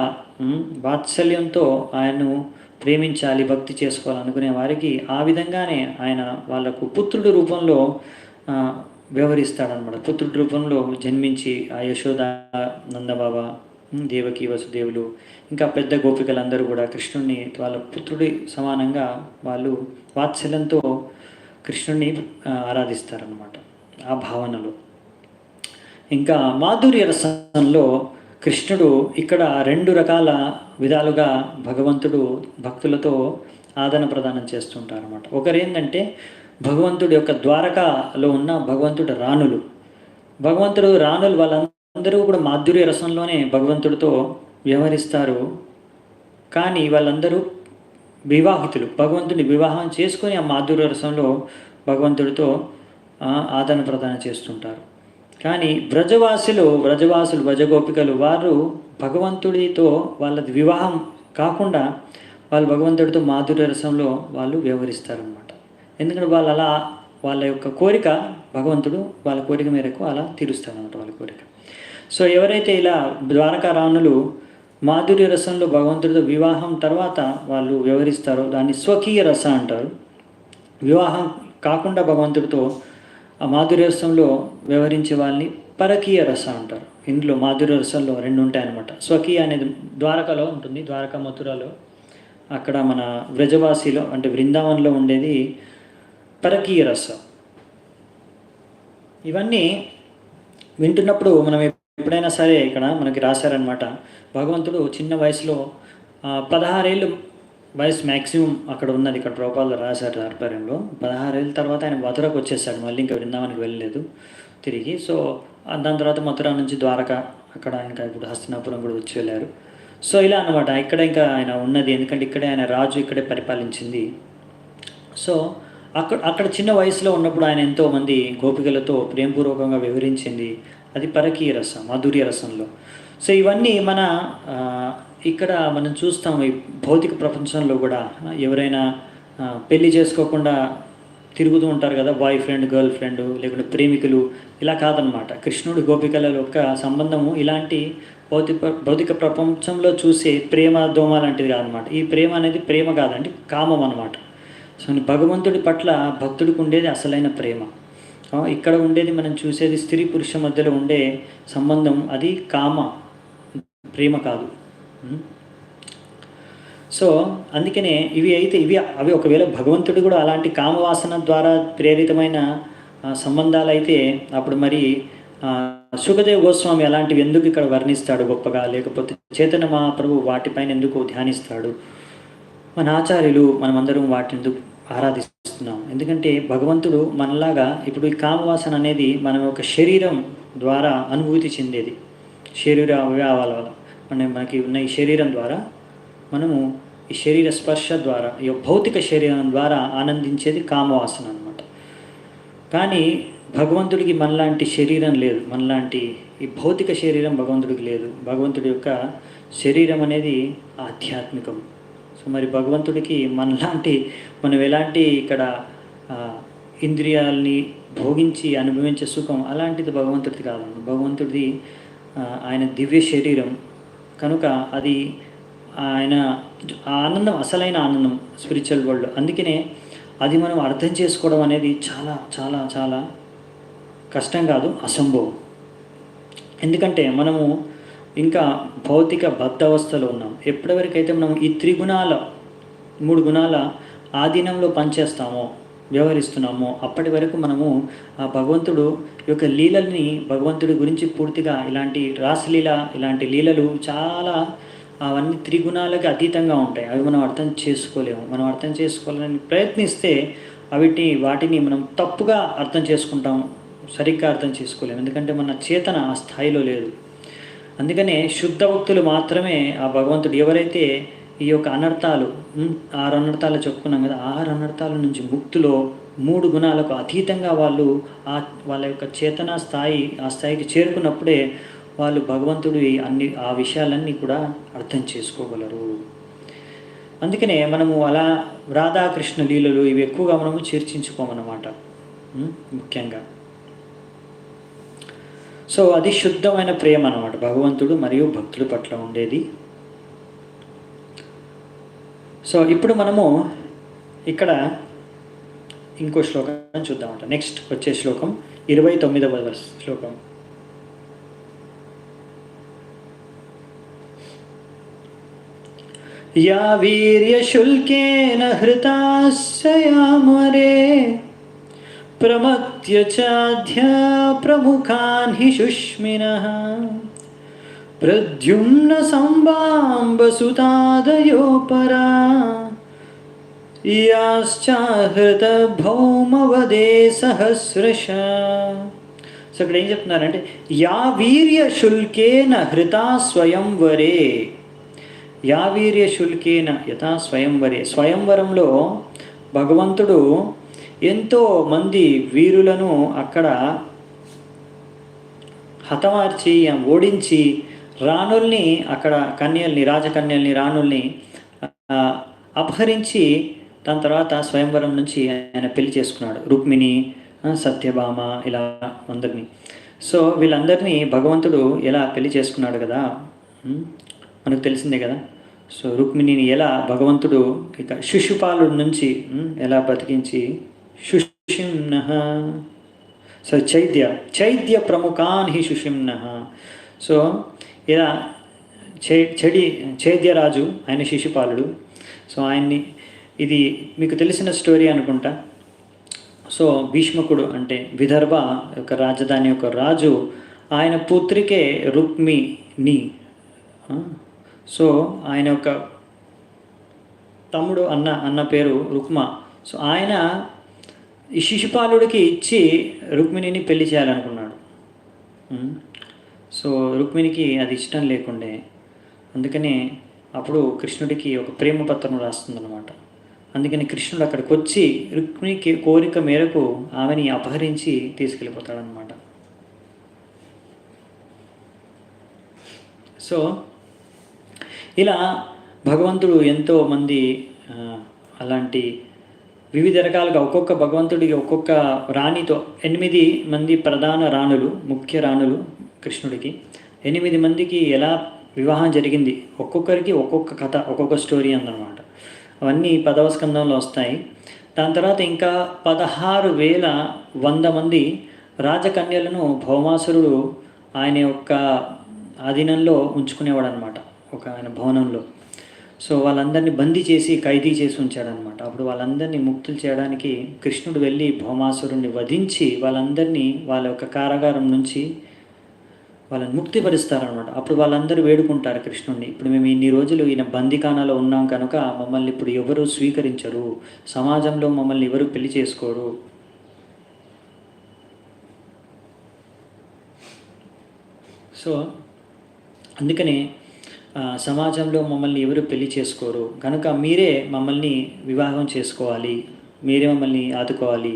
వాత్సల్యంతో ఆయన్ను ప్రేమించాలి, భక్తి చేసుకోవాలనుకునే వారికి ఆ విధంగానే ఆయన వాళ్ళకు పుత్రుడి రూపంలో వ్యవహరిస్తాడనమాట. పుత్రుడి రూపంలో జన్మించి ఆ యశోద, నందబాబా, దేవకి, వసుదేవులు, ఇంకా పెద్ద గోపికలందరూ కూడా కృష్ణుడిని వాళ్ళ పుత్రుడి సమానంగా వాళ్ళు వాత్సల్యంతో కృష్ణుడిని ఆరాధిస్తారనమాట ఆ భావనలో. ఇంకా మాధుర్య రసంలో కృష్ణుడు ఇక్కడ 2 రకాల విధాలుగా భగవంతుడు భక్తులతో ఆదాన ప్రదానం చేస్తుంటారన్నమాట. ఒకరేంటంటే భగవంతుడి యొక్క ద్వారకాలో ఉన్న భగవంతుడి రాణులు. భగవంతుడు రాణులు వాళ్ళందరూ కూడా మాధుర్య రసంలోనే భగవంతుడితో వ్యవహరిస్తారు. కానీ వాళ్ళందరూ వివాహితులు, భగవంతుడిని వివాహం చేసుకొని ఆ మాధుర్య రసంలో భగవంతుడితో ఆదాన ప్రదానం చేస్తుంటారు. కానీ వ్రజవాసులు వ్రజగోపికలు వారు భగవంతుడితో వాళ్ళది వివాహం కాకుండా వాళ్ళు భగవంతుడితో మాధుర్య రసంలో వాళ్ళు వ్యవహరిస్తారనమాట. ఎందుకంటే వాళ్ళు అలా వాళ్ళ యొక్క కోరిక భగవంతుడు వాళ్ళ కోరిక మేరకు అలా తీరుస్తారనమాట వాళ్ళ కోరిక. సో ఎవరైతే ఇలా ద్వారకా రాణులు మాధుర్య రసంలో భగవంతుడితో వివాహం తర్వాత వాళ్ళు వ్యవహరిస్తారో దాన్ని స్వకీయ రస అంటారు. వివాహం కాకుండా భగవంతుడితో ఆ మాధుర్య రసంలో వ్యవహరించే వాళ్ళని పరకీయ రస అంటారు. ఇందులో మాధుర్య రసంలో రెండు ఉంటాయన్నమాట. స్వకీయ అనేది ద్వారకలో ఉంటుంది, ద్వారకా మథురలో. అక్కడ మన వ్రజవాసిలో అంటే బృందావనంలో ఉండేది పరకీయ రసం. ఇవన్నీ వింటున్నప్పుడు మనం ఎప్పుడైనా సరే ఇక్కడ మనకి రాశారనమాట, భగవంతుడు చిన్న వయసులో 16 ఏళ్ళు వయసు మ్యాక్సిమం అక్కడ ఉన్నది. ఇక్కడ ప్రభుపాదులు రాశారు తాత్పర్యంలో. 16 ఏళ్ళ తర్వాత ఆయన మథురకు వచ్చేసాడు, మళ్ళీ ఇంకా బృందావనికి వెళ్ళలేదు తిరిగి. సో దాని తర్వాత మథుర నుంచి ద్వారక, అక్కడ ఇంకా ఇప్పుడు హస్తినాపురం కూడా వచ్చి వెళ్ళారు. సో ఇలా అనమాట, ఇక్కడ ఇంకా ఆయన ఉన్నది, ఎందుకంటే ఇక్కడే ఆయన రాజు, ఇక్కడే పరిపాలించింది. సో అక్కడ చిన్న వయసులో ఉన్నప్పుడు ఆయన ఎంతోమంది గోపికలతో ప్రేమపూర్వకంగా వివరించింది, అది పరకీయ రసం, మాధుర్య రసంలో. సో ఇవన్నీ మన ఇక్కడ మనం చూస్తాం ఈ భౌతిక ప్రపంచంలో కూడా. ఎవరైనా పెళ్లి చేసుకోకుండా తిరుగుతూ ఉంటారు కదా, బాయ్ ఫ్రెండ్, గర్ల్ ఫ్రెండ్, లేకుంటే ప్రేమికులు, ఇలా కాదనమాట. కృష్ణుడు గోపికల యొక్క సంబంధము ఇలాంటి భౌతిక ప్రపంచంలో చూసే ప్రేమ దోమ లాంటిది కాదనమాట. ఈ ప్రేమ అనేది ప్రేమ కాదండి, కామం అనమాట. సో భగవంతుడి పట్ల భక్తుడికి ఉండేది అసలైన ప్రేమ. ఇక్కడ ఉండేది మనం చూసేది స్త్రీ పురుష మధ్యలో ఉండే సంబంధం, అది కామ, ప్రేమ కాదు. సో అందుకనే అవి ఒకవేళ భగవంతుడు కూడా అలాంటి కామవాసన ద్వారా ప్రేరితమైన సంబంధాలు అయితే, అప్పుడు మరి సుఖదేవ్ గోస్వామి అలాంటివి ఎందుకు ఇక్కడ వర్ణిస్తాడు గొప్పగా, లేకపోతే చైతన్య మహాప్రభు వాటిపైన ఎందుకు ధ్యానిస్తాడు, మన ఆచార్యులు మనమందరం వాటిని ఎందుకు ఆరాధిస్తున్నాం? ఎందుకంటే భగవంతుడు మనలాగా ఇప్పుడు ఈ కామవాసన అనేది మనం ఒక శరీరం ద్వారా అనుభూతి చెందేది, శరీర అవయవాల వల్ల మనకి ఉన్న ఈ శరీరం ద్వారా మనము ఈ శరీర స్పర్శ ద్వారా, ఈ భౌతిక శరీరం ద్వారా ఆనందించేది కామవాసన అనమాట. కానీ భగవంతుడికి మనలాంటి శరీరం లేదు, మనలాంటి ఈ భౌతిక శరీరం భగవంతుడికి లేదు. భగవంతుడి యొక్క శరీరం అనేది ఆధ్యాత్మికం. సో మరి భగవంతుడికి మనం ఎలాంటి ఇక్కడ ఇంద్రియాలని భోగించి అనుభవించే సుఖం అలాంటిది భగవంతుడిది కాదు. భగవంతుడిది ఆయన దివ్య శరీరం కనుక అది ఆయన ఆనందం, అసలైన ఆనందం స్పిరిచువల్ వరల్డ్. అందుకనే అది మనం అర్థం చేసుకోవడం అనేది చాలా చాలా చాలా కష్టం కాదు, అసంభవం. ఎందుకంటే మనము ఇంకా భౌతిక బద్ధవస్థలో ఉన్నాం. ఎప్పటివరకైతే మనం ఈ 3 గుణాల ఆధీనంలో పనిచేస్తామో, వ్యవహరిస్తున్నామో, అప్పటి వరకు మనము ఆ భగవంతుడు యొక్క లీలల్ని, భగవంతుడి గురించి పూర్తిగా ఇలాంటి రాసలీల, ఇలాంటి లీలలు చాలా అవన్నీ 3 గుణాలకి అతీతంగా ఉంటాయి. అవి మనం అర్థం చేసుకోలేము. మనం అర్థం చేసుకోవాలని ప్రయత్నిస్తే వాటిని మనం తప్పుగా అర్థం చేసుకుంటాం, సరిగ్గా అర్థం చేసుకోలేము. ఎందుకంటే మన చేతన ఆ స్థాయిలో లేదు. అందుకనే శుద్ధ భక్తులు మాత్రమే ఆ భగవంతుడు, ఎవరైతే ఈ యొక్క అనర్థాలు 6 అనర్థాలు చెప్పుకున్నాం కదా, 6 అనర్థాల నుంచి ముక్తిలో 3 గుణాలకు అతీతంగా వాళ్ళ యొక్క చేతన ఆ స్థాయికి చేరుకున్నప్పుడే వాళ్ళు భగవంతుడి ఆ విషయాలన్నీ కూడా అర్థం చేసుకోగలరు. అందుకనే మనము అలా రాధాకృష్ణ లీలలు ఇవి ఎక్కువగా మనము చర్చించుకోమన్నమాట ముఖ్యంగా. సో అది శుద్ధమైన ప్రేమ అన్నమాట, భగవంతుడు మరియు భక్తుల పట్ల ఉండేది. సో ఇప్పుడు మనము ఇక్కడ ఇంకో శ్లోకం చూద్దామంట. నెక్స్ట్ వచ్చే శ్లోకం 29వ శ్లోకం. యా వీర్యశుల్కేన హృతాశ్రయామరే ప్రమత్య చాధ్య ప్రముఖాన్ హి శుష్మినః ప్రద్యుమ్న సంబాంబసుతాదయో పరా యాశ్చాహృత భౌమవదే సహస్రశ. సో ఇక్కడ ఏం చెప్తున్నారంటే, యా వీర్య శుల్కేన హృతా స్వయంవరే, యా వీర్య శుల్కేన యథా స్వయంవరే. స్వయంవరంలో భగవంతుడు ఎంతో మంది వీరులను అక్కడ హతమార్చి, ఓడించి, రాణుల్ని, అక్కడ కన్యల్ని, రాజకన్యల్ని, రాణుల్ని అపహరించి దాని తర్వాత స్వయంవరం నుంచి ఆయన పెళ్లి చేసుకున్నాడు. రుక్మిణి, సత్యభామ, ఇలా అందరినీ. సో వీళ్ళందరినీ భగవంతుడు ఎలా పెళ్లి చేసుకున్నాడు కదా, మనకు తెలిసిందే కదా. సో రుక్మిణిని ఎలా భగవంతుడు ఇక శిశుపాలుడి నుంచి ఎలా బతికించి శుష్మినః సో చైద్య ప్రముఖాన్ హి శుషిమ్న. సో ఇలా చైద్యరాజు ఆయన శిశుపాలుడు. సో ఆయన్ని, ఇది మీకు తెలిసిన స్టోరీ అనుకుంటా. సో భీష్మకుడు అంటే విదర్భ యొక్క రాజధాని యొక్క రాజు, ఆయన పుత్రికే రుక్మిణి. సో ఆయన యొక్క తమ్ముడు అన్న పేరు రుక్మ. సో ఆయన ఈ శిశుపాలుడికి ఇచ్చి రుక్మిణిని పెళ్లి చేయాలనుకున్నాడు. సో రుక్మిణికి అది ఇష్టం లేకుండే, అందుకనే అప్పుడు కృష్ణుడికి ఒక ప్రేమ పత్రం రాస్తుందన్నమాట. అందుకని కృష్ణుడు అక్కడికి వచ్చి రుక్మిణికి కోరిక మేరకు ఆమెని అపహరించి తీసుకెళ్ళిపోతాడనమాట. సో ఇలా భగవంతుడు ఎంతోమంది అలాంటి వివిధ రకాలుగా ఒక్కొక్క భగవంతుడికి ఒక్కొక్క రాణితో 8 మంది ప్రధాన రాణులు, ముఖ్య రాణులు కృష్ణుడికి. 8 మందికి ఎలా వివాహం జరిగింది, ఒక్కొక్కరికి ఒక్కొక్క కథ, ఒక్కొక్క స్టోరీ అందనమాట. అవన్నీ 10వ స్కందంలో వస్తాయి. దాని తర్వాత ఇంకా 16,100 మంది రాజకన్యలను భౌమాసురుడు ఆయన యొక్క ఆధీనంలో ఉంచుకునేవాడు అనమాట, ఒక ఆయన భవనంలో. సో వాళ్ళందరినీ బందీ చేసి ఖైదీ చేసి ఉంచాడనమాట. అప్పుడు వాళ్ళందరినీ ముక్తులు చేయడానికి కృష్ణుడు వెళ్ళి భౌమాసురుణ్ణి వధించి వాళ్ళందరినీ వాళ్ళ యొక్క కారాగారం నుంచి వాళ్ళని ముక్తిపరుస్తారనమాట. అప్పుడు వాళ్ళందరూ వేడుకుంటారు కృష్ణుడిని, ఇప్పుడు మేము ఇన్ని రోజులు ఈయన బందీఖానాలో ఉన్నాం కనుక మమ్మల్ని ఇప్పుడు ఎవరు స్వీకరించరు, సమాజంలో మమ్మల్ని ఎవరు పెళ్లి చేసుకోరు. సో అందుకనే సమాజంలో మమ్మల్ని ఎవరు పెళ్లి చేసుకోరు కనుక మీరే మమ్మల్ని వివాహం చేసుకోవాలి, మీరే మమ్మల్ని ఆదుకోవాలి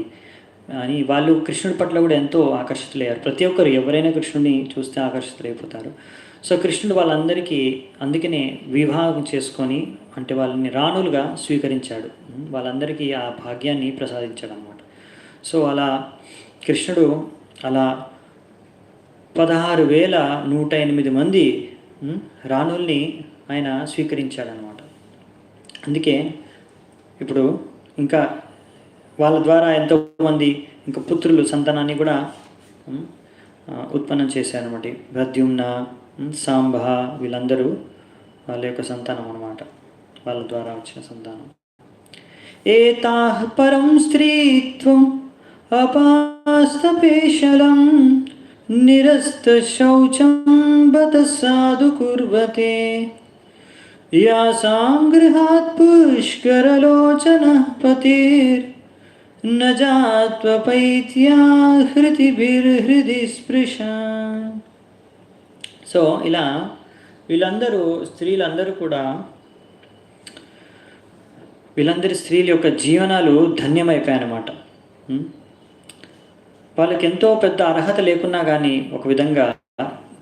అని వాళ్ళు కృష్ణుడి పట్ల కూడా ఎంతో ఆకర్షితులయ్యారు. ప్రతి ఒక్కరు ఎవరైనా కృష్ణుడిని చూస్తే ఆకర్షితులైపోతారు. సో కృష్ణుడు వాళ్ళందరికీ అందుకనే వివాహం చేసుకొని అంటే వాళ్ళని రాణులుగా స్వీకరించాడు, వాళ్ళందరికీ ఆ భాగ్యాన్ని ప్రసాదించాడు అన్నమాట. సో అలా కృష్ణుడు అలా 16,108 మంది రాణుల్ని ఆయన స్వీకరించాడనమాట. అందుకే ఇప్పుడు ఇంకా వాళ్ళ ద్వారా ఎంతోమంది ఇంకా పుత్రులు సంతానాన్ని కూడా ఉత్పన్నం చేశారనమాట. ప్రద్యుమ్న, సాంబ వీళ్ళందరూ వాళ్ళ యొక్క సంతానం అన్నమాట, వాళ్ళ ద్వారా వచ్చిన సంతానం. ఏతాః పరం స్త్రీత్వం అపాస్తపేశలం నిరస్తశౌచం బత సాధు కుర్వతే యాసాం గృహాత్ పుష్కరలోచనః పతిర్ న జాత్వపైత్యా హృతిభిర్హృది స్పృశాన్. సో ఇలా వీళ్ళందరూ స్త్రీలందరూ కూడా వీళ్ళందరి స్త్రీల యొక్క జీవనాలు ధన్యమైపోయాయన్నమాట. వాళ్ళకి ఎంతో పెద్ద అర్హత లేకున్నా కానీ ఒక విధంగా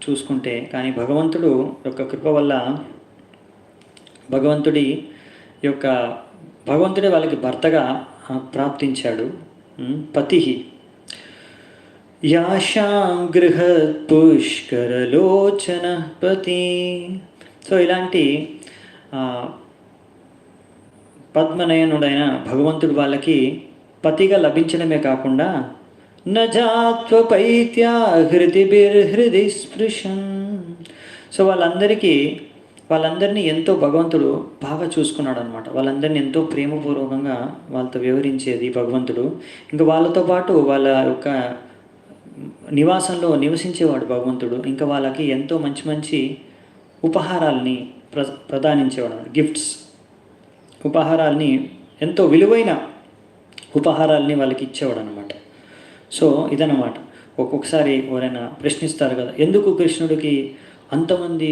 చూసుకుంటే, కానీ భగవంతుడు యొక్క కృప వల్ల భగవంతుడే వాళ్ళకి భర్తగా ప్రాప్తించాడు. పతి యాశాం గృహ పుష్కరలోచన పతి. సో ఇలాంటి పద్మనయనుడైన భగవంతుడు వాళ్ళకి పతిగా లభించడమే కాకుండా నజాత్వపైత్యా హృతిభిర్హృది స్పృశన్. సో వాళ్ళందరినీ ఎంతో భగవంతుడు బాగా చూసుకున్నాడు అనమాట. వాళ్ళందరినీ ఎంతో ప్రేమపూర్వకంగా వాళ్ళతో వ్యవహరించేది భగవంతుడు. ఇంకా వాళ్ళతో పాటు వాళ్ళ యొక్క నివాసంలో నివసించేవాడు భగవంతుడు. ఇంకా వాళ్ళకి ఎంతో మంచి మంచి ఉపహారాలని ప్రదానించేవాడు, గిఫ్ట్స్, ఉపహారాల్ని, ఎంతో విలువైన ఉపహారాల్ని వాళ్ళకి ఇచ్చేవాడు అనమాట. సో ఇదన్నమాట. ఒక్కొక్కసారి ఎవరైనా ప్రశ్నిస్తారు కదా, ఎందుకు కృష్ణుడికి అంతమంది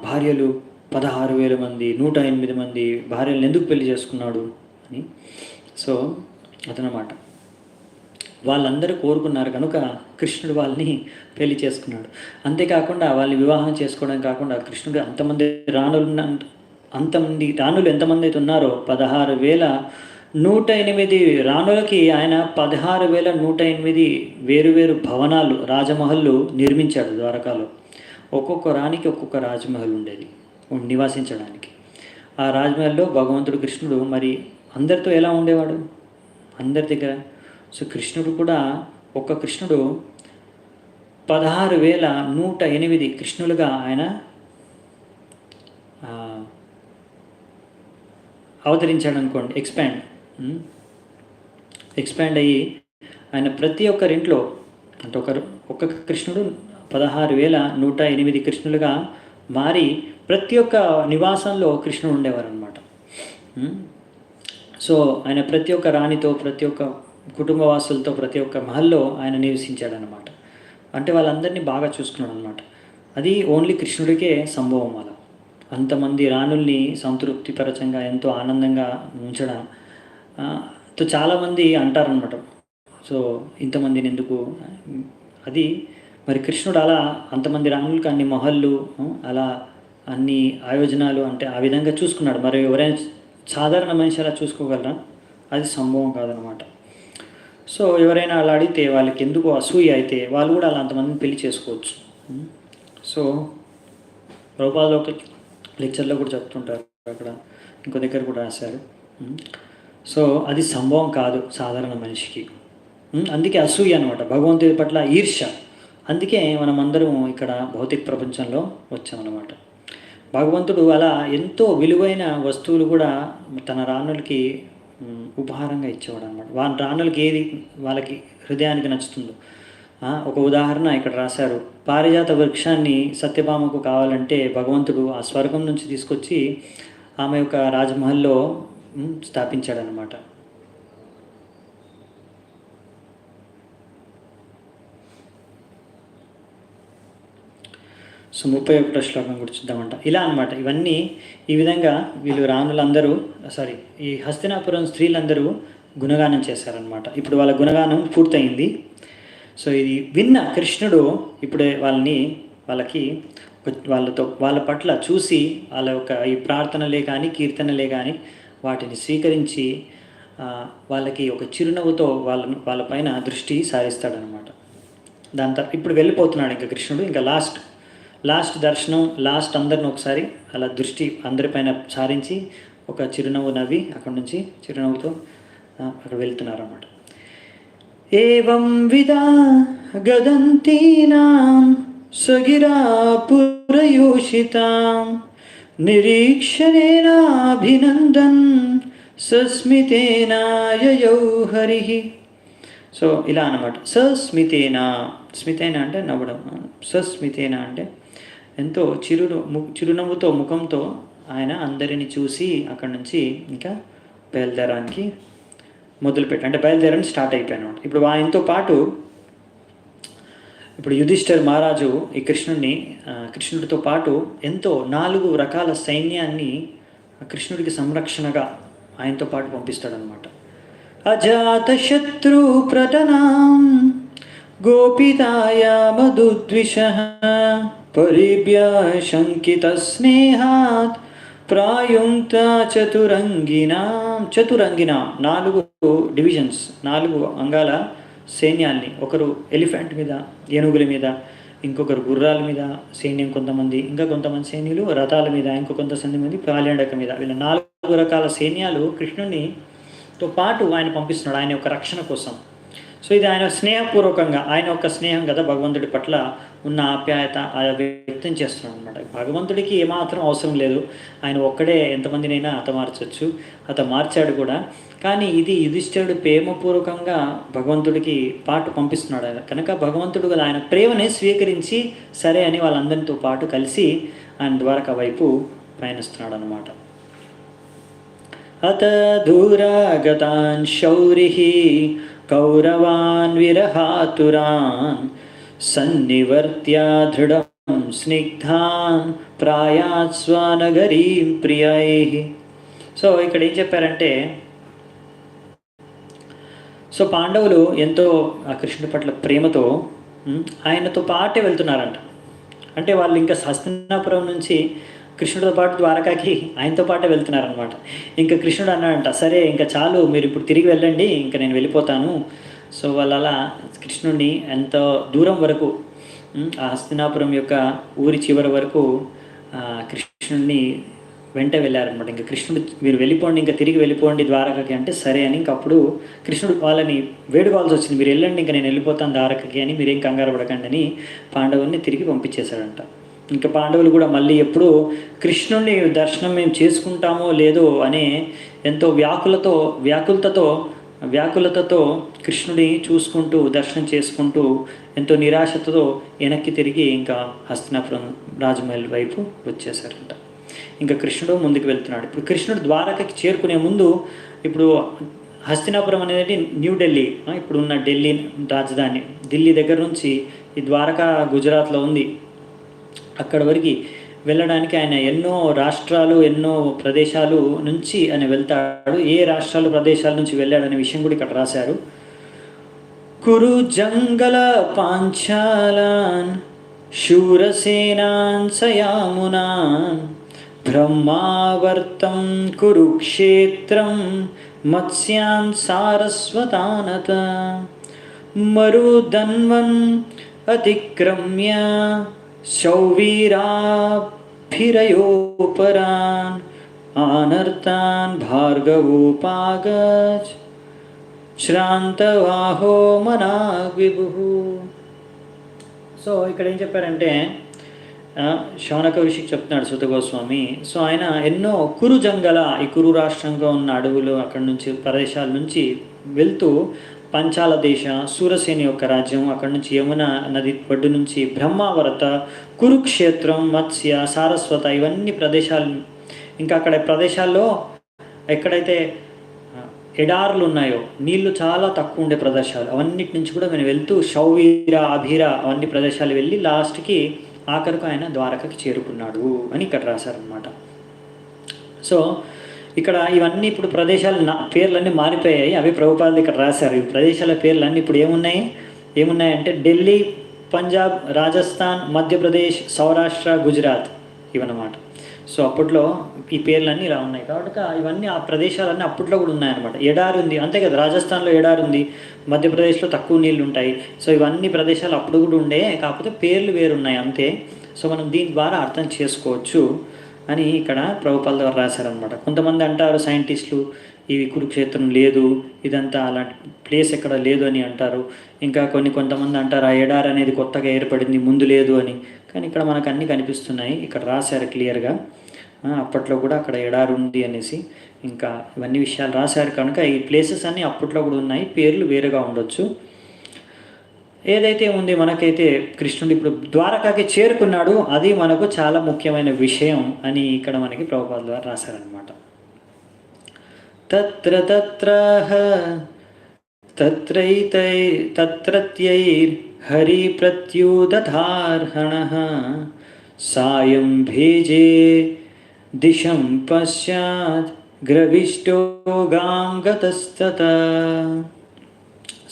భార్యలు, 16,000 మంది, 108 మంది భార్యలను ఎందుకు పెళ్లి చేసుకున్నాడు అని. సో అదనమాట, వాళ్ళందరూ కోరుకున్నారు కనుక కృష్ణుడు వాళ్ళని పెళ్లి చేసుకున్నాడు. అంతేకాకుండా వాళ్ళని వివాహం చేసుకోవడం కాకుండా కృష్ణుడు అంతమంది రాణులు ఎంతమంది అయితే ఉన్నారో 16,108 రాణులకి ఆయన 16,108 వేరువేరు భవనాలు, రాజమహల్లు నిర్మించాడు ద్వారకాలో. ఒక్కొక్క రాణికి ఒక్కొక్క రాజమహల్ ఉండేది నివాసించడానికి. ఆ రాజమహల్లో భగవంతుడు కృష్ణుడు మరి అందరితో ఎలా ఉండేవాడు, అందరి దగ్గర. సో కృష్ణుడు కూడా ఒక్క కృష్ణుడు 16,108 కృష్ణులుగా ఆయన అవతరించాడు అనుకోండి. ఎక్స్పాండ్ అయ్యి ఆయన ప్రతి ఒక్కరింట్లో అంటే ఒక్క కృష్ణుడు 16,108 కృష్ణులుగా మారి ప్రతి ఒక్క నివాసంలో కృష్ణుడు ఉండేవారు అనమాట. సో ఆయన ప్రతి ఒక్క రాణితో, ప్రతి ఒక్క కుటుంబవాసులతో, ప్రతి ఒక్క మహల్లో ఆయన నివసించాడనమాట. అంటే వాళ్ళందరినీ బాగా చూసుకున్నాడు అనమాట. అది ఓన్లీ కృష్ణుడికే సంభవం. అలా అంతమంది రాణుల్ని సంతృప్తిపరచంగా ఎంతో ఆనందంగా ఉంచడం. చాలామంది అంటారనమాట, సో ఇంతమందిని ఎందుకు, అది మరి కృష్ణుడు అలా అంతమంది రాణులకు అన్ని మహళ్ళు, అలా అన్ని ఆయోజనాలు అంటే ఆ విధంగా చూసుకున్నాడు. మరి ఎవరైనా సాధారణ మనిషి అలా చూసుకోగలరా? అది సంభవం కాదనమాట. సో ఎవరైనా అలా అడిగితే వాళ్ళకి ఎందుకు అసూయ అయితే వాళ్ళు కూడా అలా అంతమందిని పెళ్లి చేసుకోవచ్చు. సో ప్రభుపాదులు ఒక లెక్చర్లో కూడా చెప్తుంటారు, అక్కడ ఇంకో దగ్గర కూడా రాశారు. సో అది సంభవం కాదు సాధారణ మనిషికి. అందుకే అసూయ అనమాట, భగవంతుడి పట్ల ఈర్ష్య. అందుకే మనం అందరం ఇక్కడ భౌతిక ప్రపంచంలో వచ్చామన్నమాట. భగవంతుడు అలా ఎంతో విలువైన వస్తువులు కూడా తన రాణులకి ఉపహారంగా ఇచ్చేవాడు అనమాట. వాళ్ళ రాణులకి ఏది వాళ్ళకి హృదయానికి నచ్చుతుందో. ఒక ఉదాహరణ ఇక్కడ రాశారు. పారిజాత వృక్షాన్ని సత్యభామకు కావాలంటే భగవంతుడు ఆ స్వర్గం నుంచి తీసుకొచ్చి ఆమె యొక్క రాజమహల్లో స్థాపించాడనమాట. సో 31వ శ్లోకం కూడా చూద్దామంట. ఇలా అనమాట. ఇవన్నీ ఈ విధంగా వీళ్ళు రాణులందరూ ఈ హస్తినాపురం స్త్రీలందరూ గుణగానం చేశారనమాట. ఇప్పుడు వాళ్ళ గుణగానం పూర్తయింది. సో ఇది విన్న కృష్ణుడు ఇప్పుడే వాళ్ళ పట్ల చూసి వాళ్ళ యొక్క ఈ ప్రార్థనలే కానీ కీర్తనలే కానీ వాటిని స్వీకరించి వాళ్ళకి ఒక చిరునవ్వుతో వాళ్ళపైన దృష్టి సారిస్తాడనమాట. దాని తర్వాత ఇప్పుడు వెళ్ళిపోతున్నాడు ఇంకా కృష్ణుడు. ఇంకా లాస్ట్ దర్శనం, అందరిని ఒకసారి అలా దృష్టి అందరిపైన సారించి ఒక చిరునవ్వు నవ్వి అక్కడి నుంచి చిరునవ్వుతో అక్కడ వెళ్తున్నారు అన్నమాట. ఏవం విదా గదంతీనాం సగిరా పురయోషితాం నిరీక్షణేనాభినందన్ సస్మితేనాయయౌ హరి. సో ఇలా అన్నమాట. స్మితేన అంటే నవ్వడం, సస్మితేన అంటే ఎంతో చిరునవ్వుతో ముఖంతో ఆయన అందరిని చూసి అక్కడి నుంచి ఇంకా బయలుదేరానికి మొదలుపెట్టాడు. అంటే బయలుదేరడానికి స్టార్ట్ అయిపోయాను. ఇప్పుడు ఆయనతో పాటు ఇప్పుడు యుధిష్ఠిర్ మహారాజు ఈ కృష్ణుడితో పాటు ఎంతో 4 రకాల సైన్యాన్ని కృష్ణుడికి సంరక్షణగా ఆయనతో పాటు పంపిస్తాడనమాట. అజాతశత్రు ప్రటనాం గోపితాయ మధుద్విషః పరిభ్య శంకిత స్నేహాత్ ప్రాయుంక్త చతురంగిన 4 డివిజన్స్, 4 అంగాల సైన్యాల్ని, ఒకరు ఎలిఫెంట్ మీద, ఏనుగుల మీద, ఇంకొకరు గుర్రాల మీద సైన్యం కొంతమంది, ఇంకా కొంతమంది సైన్యులు రథాల మీద, ఇంకో కొంతమంది పాలిండక మీద, వీళ్ళ 4 రకాల సైన్యాలు కృష్ణునితో పాటు ఆయన పంపిస్తున్నాడు ఆయన యొక్క రక్షణ కోసం. సో ఇది ఆయన స్నేహపూర్వకంగా, ఆయన యొక్క స్నేహం కదా, భగవంతుడి పట్ల ఉన్న ఆప్యాయత వ్యక్తం చేస్తున్నాడు అనమాట. భగవంతుడికి ఏమాత్రం అవసరం లేదు, ఆయన ఒక్కడే ఎంతమందినైనా మార్చాడు కూడా. కానీ ఇది యుధిష్ఠిరుడు ప్రేమపూర్వకంగా భగవంతుడికి పాటు పంపిస్తున్నాడు ఆయన కనుక భగవంతుడు ఆయన ప్రేమని స్వీకరించి సరే అని వాళ్ళందరితో పాటు కలిసి ఆయన ద్వారక వైపు ప్రయాణిస్తున్నాడు అనమాట. అత దూరాగతాన్ శౌరిః కౌరవాన్ విరహాతురాన్ సన్నివర్త్య దృఢం స్నిగ్ధాన్ ప్రాయాత్ స్వనగరీం ప్రియైః. సో ఇక్కడ ఏం చెప్పారంటే, సో పాండవులు ఎంతో ఆ కృష్ణుడి పట్ల ప్రేమతో ఆయనతో పాటే వెళ్తున్నారంట. అంటే వాళ్ళు ఇంకా హస్తినాపురం నుంచి కృష్ణుడితో పాటు ద్వారకాకి ఆయనతో పాటే వెళ్తున్నారనమాట. ఇంకా కృష్ణుడు అన్నాడంట, సరే ఇంకా చాలు, మీరు ఇప్పుడు తిరిగి వెళ్ళండి, ఇంకా నేను వెళ్ళిపోతాను. సో వాళ్ళు అలా కృష్ణుడిని ఎంతో దూరం వరకు, ఆ హస్తినాపురం యొక్క ఊరి చివరి వరకు కృష్ణుడిని వెంట వెళ్ళారనమాట. ఇంకా కృష్ణుడు మీరు వెళ్ళిపోండి, ఇంకా తిరిగి వెళ్ళిపోండి ద్వారకకి అంటే సరే అని. ఇంకప్పుడు కృష్ణుడు వాళ్ళని వేడుకోవాల్సి వచ్చింది, మీరు వెళ్ళండి, ఇంకా నేను వెళ్ళిపోతాను ద్వారకకి అని, మీరేం కంగారు పడకండి అని పాండవుల్ని తిరిగి పంపించేశాడంట. ఇంకా పాండవులు కూడా మళ్ళీ ఎప్పుడు కృష్ణుడిని దర్శనం మేము చేసుకుంటామో లేదో అనే ఎంతో వ్యాకులతతో కృష్ణుడిని చూసుకుంటూ దర్శనం చేసుకుంటూ ఎంతో నిరాశతో వెనక్కి తిరిగి ఇంకా హస్తినాపురం రాజమహల్ వైపు వచ్చేసారంట. ఇంకా కృష్ణుడు ముందుకు వెళ్తున్నాడు. ఇప్పుడు కృష్ణుడు ద్వారకకి చేరుకునే ముందు, ఇప్పుడు హస్తినాపురం అనేది న్యూఢిల్లీ, ఇప్పుడు ఉన్న ఢిల్లీ రాజధాని, ఢిల్లీ దగ్గర నుంచి ఈ ద్వారకా గుజరాత్లో ఉంది. అక్కడ వరకు వెళ్ళడానికి ఆయన ఎన్నో రాష్ట్రాలు ఎన్నో ప్రదేశాలు నుంచి ఆయన వెళ్తాడు. ఏ రాష్ట్రాలు ప్రదేశాల నుంచి వెళ్ళాడనే విషయం కూడా ఇక్కడ రాశారు. కురు జంగల పాంచాలాన్ శూరసేనాన్ సయామునాన్ బ్రహ్మావర్తం కురుక్షేత్రం మత్స్యాన్ సారస్వతానత మరుదన్వన్ అతిక్రమ్య శౌవీరాభిరయోపరాన్ ఆనర్తాన్ భార్గవోపాగజ్ శ్రాంతవాహో మనాగ్విభు. సో ఇక్కడ ఏం చెప్పారంటే శౌనక ఋషికి చెప్తున్నాడు సూత గోస్వామి. సో ఆయన ఎన్నో కురు జంగల, ఈ కురు రాష్ట్రంగా ఉన్న అడవులు అక్కడి నుంచి ప్రదేశాల నుంచి వెళ్తూ పంచాల దేశ, సూరసేని యొక్క రాజ్యం, అక్కడి నుంచి యమున నది ఒడ్డు నుంచి బ్రహ్మావరత, కురుక్షేత్రం, మత్స్య, సారస్వత, ఇవన్నీ ప్రదేశాలు, ఇంకా అక్కడ ప్రదేశాల్లో ఎక్కడైతే ఎడారులు ఉన్నాయో, నీళ్లు చాలా తక్కువ ఉండే ప్రదేశాలు, అవన్నిటి నుంచి కూడా మేము వెళ్తూ శౌవీర అభిర అవన్నీ ప్రదేశాలు వెళ్ళి లాస్ట్కి ఆఖరికి ఆయన ద్వారకకి చేరుకున్నాడు అని ఇక్కడ రాశారనమాట. సో ఇక్కడ ఇవన్నీ ఇప్పుడు ప్రదేశాల పేర్లన్నీ మారిపోయాయి. అవి ప్రభుపాదులు ఇక్కడ రాశారు. ఈ ప్రదేశాల పేర్లన్నీ ఇప్పుడు ఏమున్నాయంటే ఢిల్లీ, పంజాబ్, రాజస్థాన్, మధ్యప్రదేశ్, సౌరాష్ట్ర, గుజరాత్ ఇవన్నమాట. సో అప్పట్లో ఈ పేర్లన్నీ ఇలా ఉన్నాయి కాబట్టి ఇవన్నీ ఆ ప్రదేశాలన్నీ అప్పట్లో కూడా ఉన్నాయన్నమాట. ఎడారి ఉంది అంతే కదా, రాజస్థాన్లో ఎడారి ఉంది, మధ్యప్రదేశ్లో తక్కువ నీళ్ళు ఉంటాయి. సో ఇవన్నీ ప్రదేశాలు అప్పుడు కూడా ఉండే, కాకపోతే పేర్లు వేరున్నాయి అంతే. సో మనం దీని ద్వారా అర్థం చేసుకోవచ్చు అని ఇక్కడ ప్రభుపాల ద్వారా రాశారనమాట. కొంతమంది అంటారు సైంటిస్టులు, ఇవి కురుక్షేత్రం లేదు, ఇదంతా అలాంటి ప్లేస్ ఎక్కడ లేదు అని అంటారు. ఇంకా కొంతమంది అంటారు ఆ ఎడారి అనేది కొత్తగా ఏర్పడింది, ముందు లేదు అని. కానీ ఇక్కడ మనకు అన్నీ కనిపిస్తున్నాయి, ఇక్కడ రాశారు క్లియర్గా. అప్పట్లో కూడా అక్కడ ఎడారి ఉంది అనేసి ఇంకా ఇవన్నీ విషయాలు రాశారు. కనుక ఈ ప్లేసెస్ అన్నీ అప్పట్లో కూడా ఉన్నాయి, పేర్లు వేరుగా ఉండొచ్చు. ఏదైతే ఉంది మనకైతే కృష్ణుడు ఇప్పుడు ద్వారకాకి చేరుకున్నాడు, అది మనకు చాలా ముఖ్యమైన విషయం అని ఇక్కడ మనకి ప్రభుపాద ద్వారా రాశారనమాట. తత్రైతైర్ హరి ప్రత్యుదధార్హణః సాయం భేజే దిశం పశ్చాత్ గ్రవిష్టో గాం గతస్తత.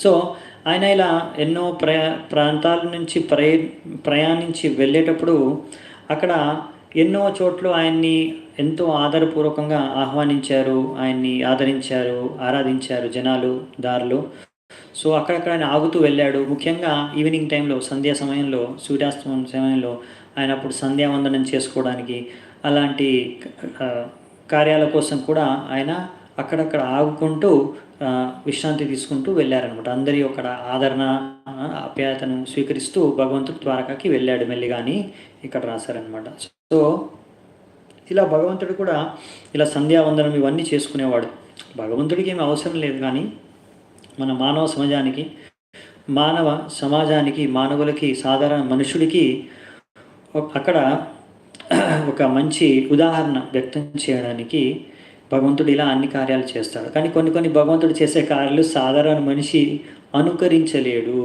సో ఆయన ఇలా ఎన్నో ప్రాంతాల నుంచి ప్రయాణించి వెళ్ళేటప్పుడు అక్కడ ఎన్నో చోట్ల ఆయన్ని ఎంతో ఆదరపూర్వకంగా ఆహ్వానించారు, ఆయన్ని ఆదరించారు, ఆరాధించారు జనాలు దారిలో. సో అక్కడక్కడ ఆయన ఆగుతూ వెళ్ళాడు. ముఖ్యంగా ఈవినింగ్ టైంలో, సంధ్యా సమయంలో, సూర్యాస్తమయం సమయంలో ఆయన అప్పుడు సంధ్యావందనం చేసుకోవడానికి అలాంటి కార్యాల కోసం కూడా ఆయన అక్కడక్కడ ఆగుకుంటూ విశ్రాంతి తీసుకుంటూ వెళ్ళారనమాట. అందరి ఒక ఆదరణ ఆప్యాయతను స్వీకరిస్తూ భగవంతుడు ద్వారకాకి వెళ్ళాడు మెల్లిగా అని ఇక్కడ రాశారనమాట. సో ఇలా భగవంతుడు కూడా ఇలా సంధ్యావందనం ఇవన్నీ చేసుకునేవాడు. భగవంతుడికి ఏమి అవసరం లేదు, కానీ మన మానవ సమాజానికి, మానవులకి, సాధారణ మనుషుడికి అక్కడ ఒక మంచి ఉదాహరణ వ్యక్తం చేయడానికి భగవంతుడు ఇలా అన్ని కార్యాలు చేస్తాడు. కానీ కొన్ని భగవంతుడు చేసే కార్యాలు సాధారణ మనిషి అనుకరించలేడు.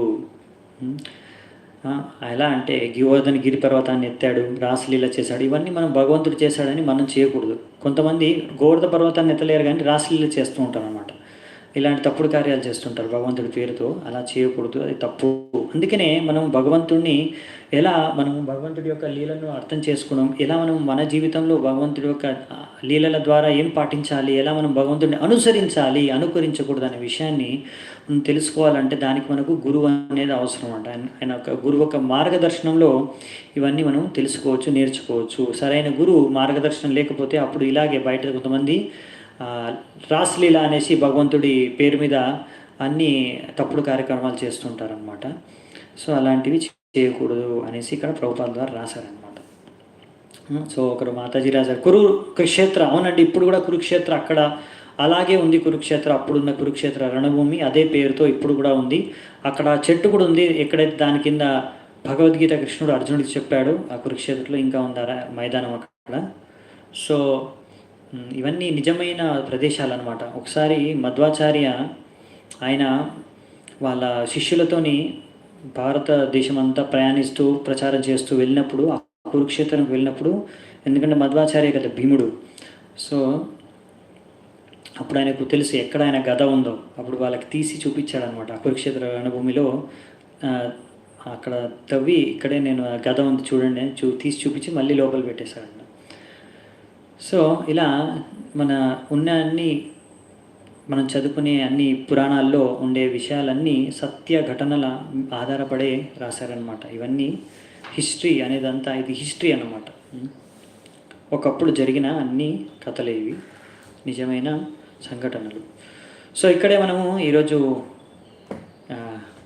ఎలా అంటే గోవర్ధన గిరి పర్వతాన్ని ఎత్తాడు, రాసలీల చేశాడు, ఇవన్నీ మనం భగవంతుడు చేశాడని మనం చేయకూడదు. కొంతమంది గోవర్ధన పర్వతాన్ని ఎత్తలేరు కానీ రాసలీల చేస్తూ ఉంటారు అన్నమాట. ఇలాంటి తప్పుడు కార్యాలు చేస్తుంటారు భగవంతుడి పేరుతో. అలా చేయకూడదు, అది తప్పు. అందుకనే మనం భగవంతుడిని భగవంతుడి యొక్క లీలను అర్థం చేసుకోవడం, ఎలా మనం మన జీవితంలో భగవంతుడి యొక్క లీలల ద్వారా ఏం పాటించాలి, ఎలా మనం భగవంతుడిని అనుసరించాలి, అనుకరించకూడదు అనే విషయాన్ని మనం తెలుసుకోవాలంటే దానికి మనకు గురువు అనేది అవసరం అంట. ఆయన ఒక గురువు ఒక మార్గదర్శనంలో ఇవన్నీ మనం తెలుసుకోవచ్చు, నేర్చుకోవచ్చు. సరైన గురువు మార్గదర్శనం లేకపోతే అప్పుడు ఇలాగే బయట కొంతమంది రాసలీల అనేసి భగవంతుడి పేరు మీద అన్ని తప్పుడు కార్యక్రమాలు చేస్తుంటారనమాట. సో అలాంటివి చేయకూడదు అనేసి ఇక్కడ ప్రభుపాద ద్వారా రాశారనమాట. సో ఒకరు మాతాజీ రాశారు కురుక్షేత్ర, అవునండి ఇప్పుడు కూడా కురుక్షేత్ర అక్కడ అలాగే ఉంది. కురుక్షేత్ర అప్పుడున్న కురుక్షేత్ర రణభూమి అదే పేరుతో ఇప్పుడు కూడా ఉంది. అక్కడ చెట్టు కూడా ఉంది, ఎక్కడైతే దాని కింద భగవద్గీత కృష్ణుడు అర్జునుడికి చెప్పాడు ఆ కురుక్షేత్రలో ఇంకా ఉందారా మైదానం అక్కడ. సో ఇవన్నీ నిజమైన ప్రదేశాలు అనమాట. ఒకసారి మధ్వాచార్య ఆయన వాళ్ళ శిష్యులతోని భారతదేశం అంతా ప్రయాణిస్తూ ప్రచారం చేస్తూ వెళ్ళినప్పుడు కురుక్షేత్రానికి వెళ్ళినప్పుడు, ఎందుకంటే మధ్వాచార్య కదా భీముడు, సో అప్పుడు ఆయనకు తెలుసు ఎక్కడ ఆయన గద ఉందో. అప్పుడు వాళ్ళకి తీసి చూపించాడనమాట. కురుక్షేత్ర రణభూమిలో అక్కడ తవ్వి ఇక్కడే నేను గద ఉంది చూడండి అని తీసి చూపించి మళ్ళీ లోపల పెట్టేశాడంట. సో ఇలా మన ఉన్న అన్ని మనం చదువుకునే అన్ని పురాణాల్లో ఉండే విషయాలన్నీ సత్య ఘటనల ఆధారపడే రాశారనమాట. ఇవన్నీ హిస్టరీ అనేదంతా ఇది హిస్టరీ అన్నమాట. ఒకప్పుడు జరిగిన అన్ని కథలే ఇవి, నిజమైన సంఘటనలు. సో ఇక్కడే మనము ఈరోజు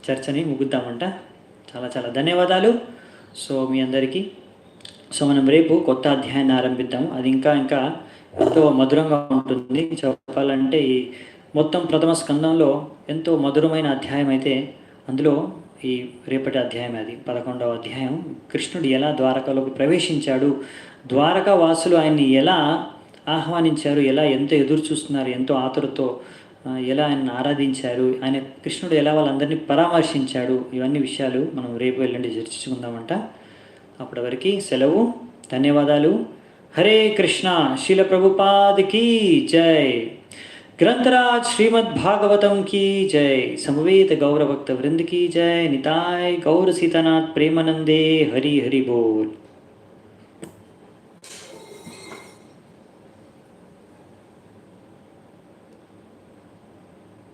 చర్చని ముగిద్దామంట. చాలా చాలా ధన్యవాదాలు. సో మీ అందరికీ. సో మనం రేపు కొత్త అధ్యాయాన్ని ఆరంభిద్దాము. అది ఇంకా ఇంకా ఎంతో మధురంగా ఉంటుంది. చెప్పాలంటే ఈ మొత్తం ప్రథమ స్కందంలో ఎంతో మధురమైన అధ్యాయం అయితే అందులో ఈ రేపటి అధ్యాయం అది 11వ అధ్యాయం. కృష్ణుడు ఎలా ద్వారకలోకి ప్రవేశించాడు, ద్వారకా వాసులు ఆయన్ని ఎలా ఆహ్వానించారు, ఎలా ఎంతో ఎదురు చూస్తున్నారు, ఎంతో ఆతురతో ఎలా ఆయన్ని ఆరాధించారు, ఆయన కృష్ణుడు ఎలా వాళ్ళందరినీ పరామర్శించాడు, ఇవన్నీ విషయాలు మనం రేపు ఎల్లుండి చర్చించుకుందామంట. అప్పటి వరకు సెలవు. ధన్యవాదాలు. హరే కృష్ణ. శీల ప్రభుపాద్ की जय. ग्रंथराज श्रीमद् भागवतम की जय. समवेत गौर भक्त वृंद की जय. निताय गौर सीतानाथ प्रेमानंदे. हरि हरि बोल.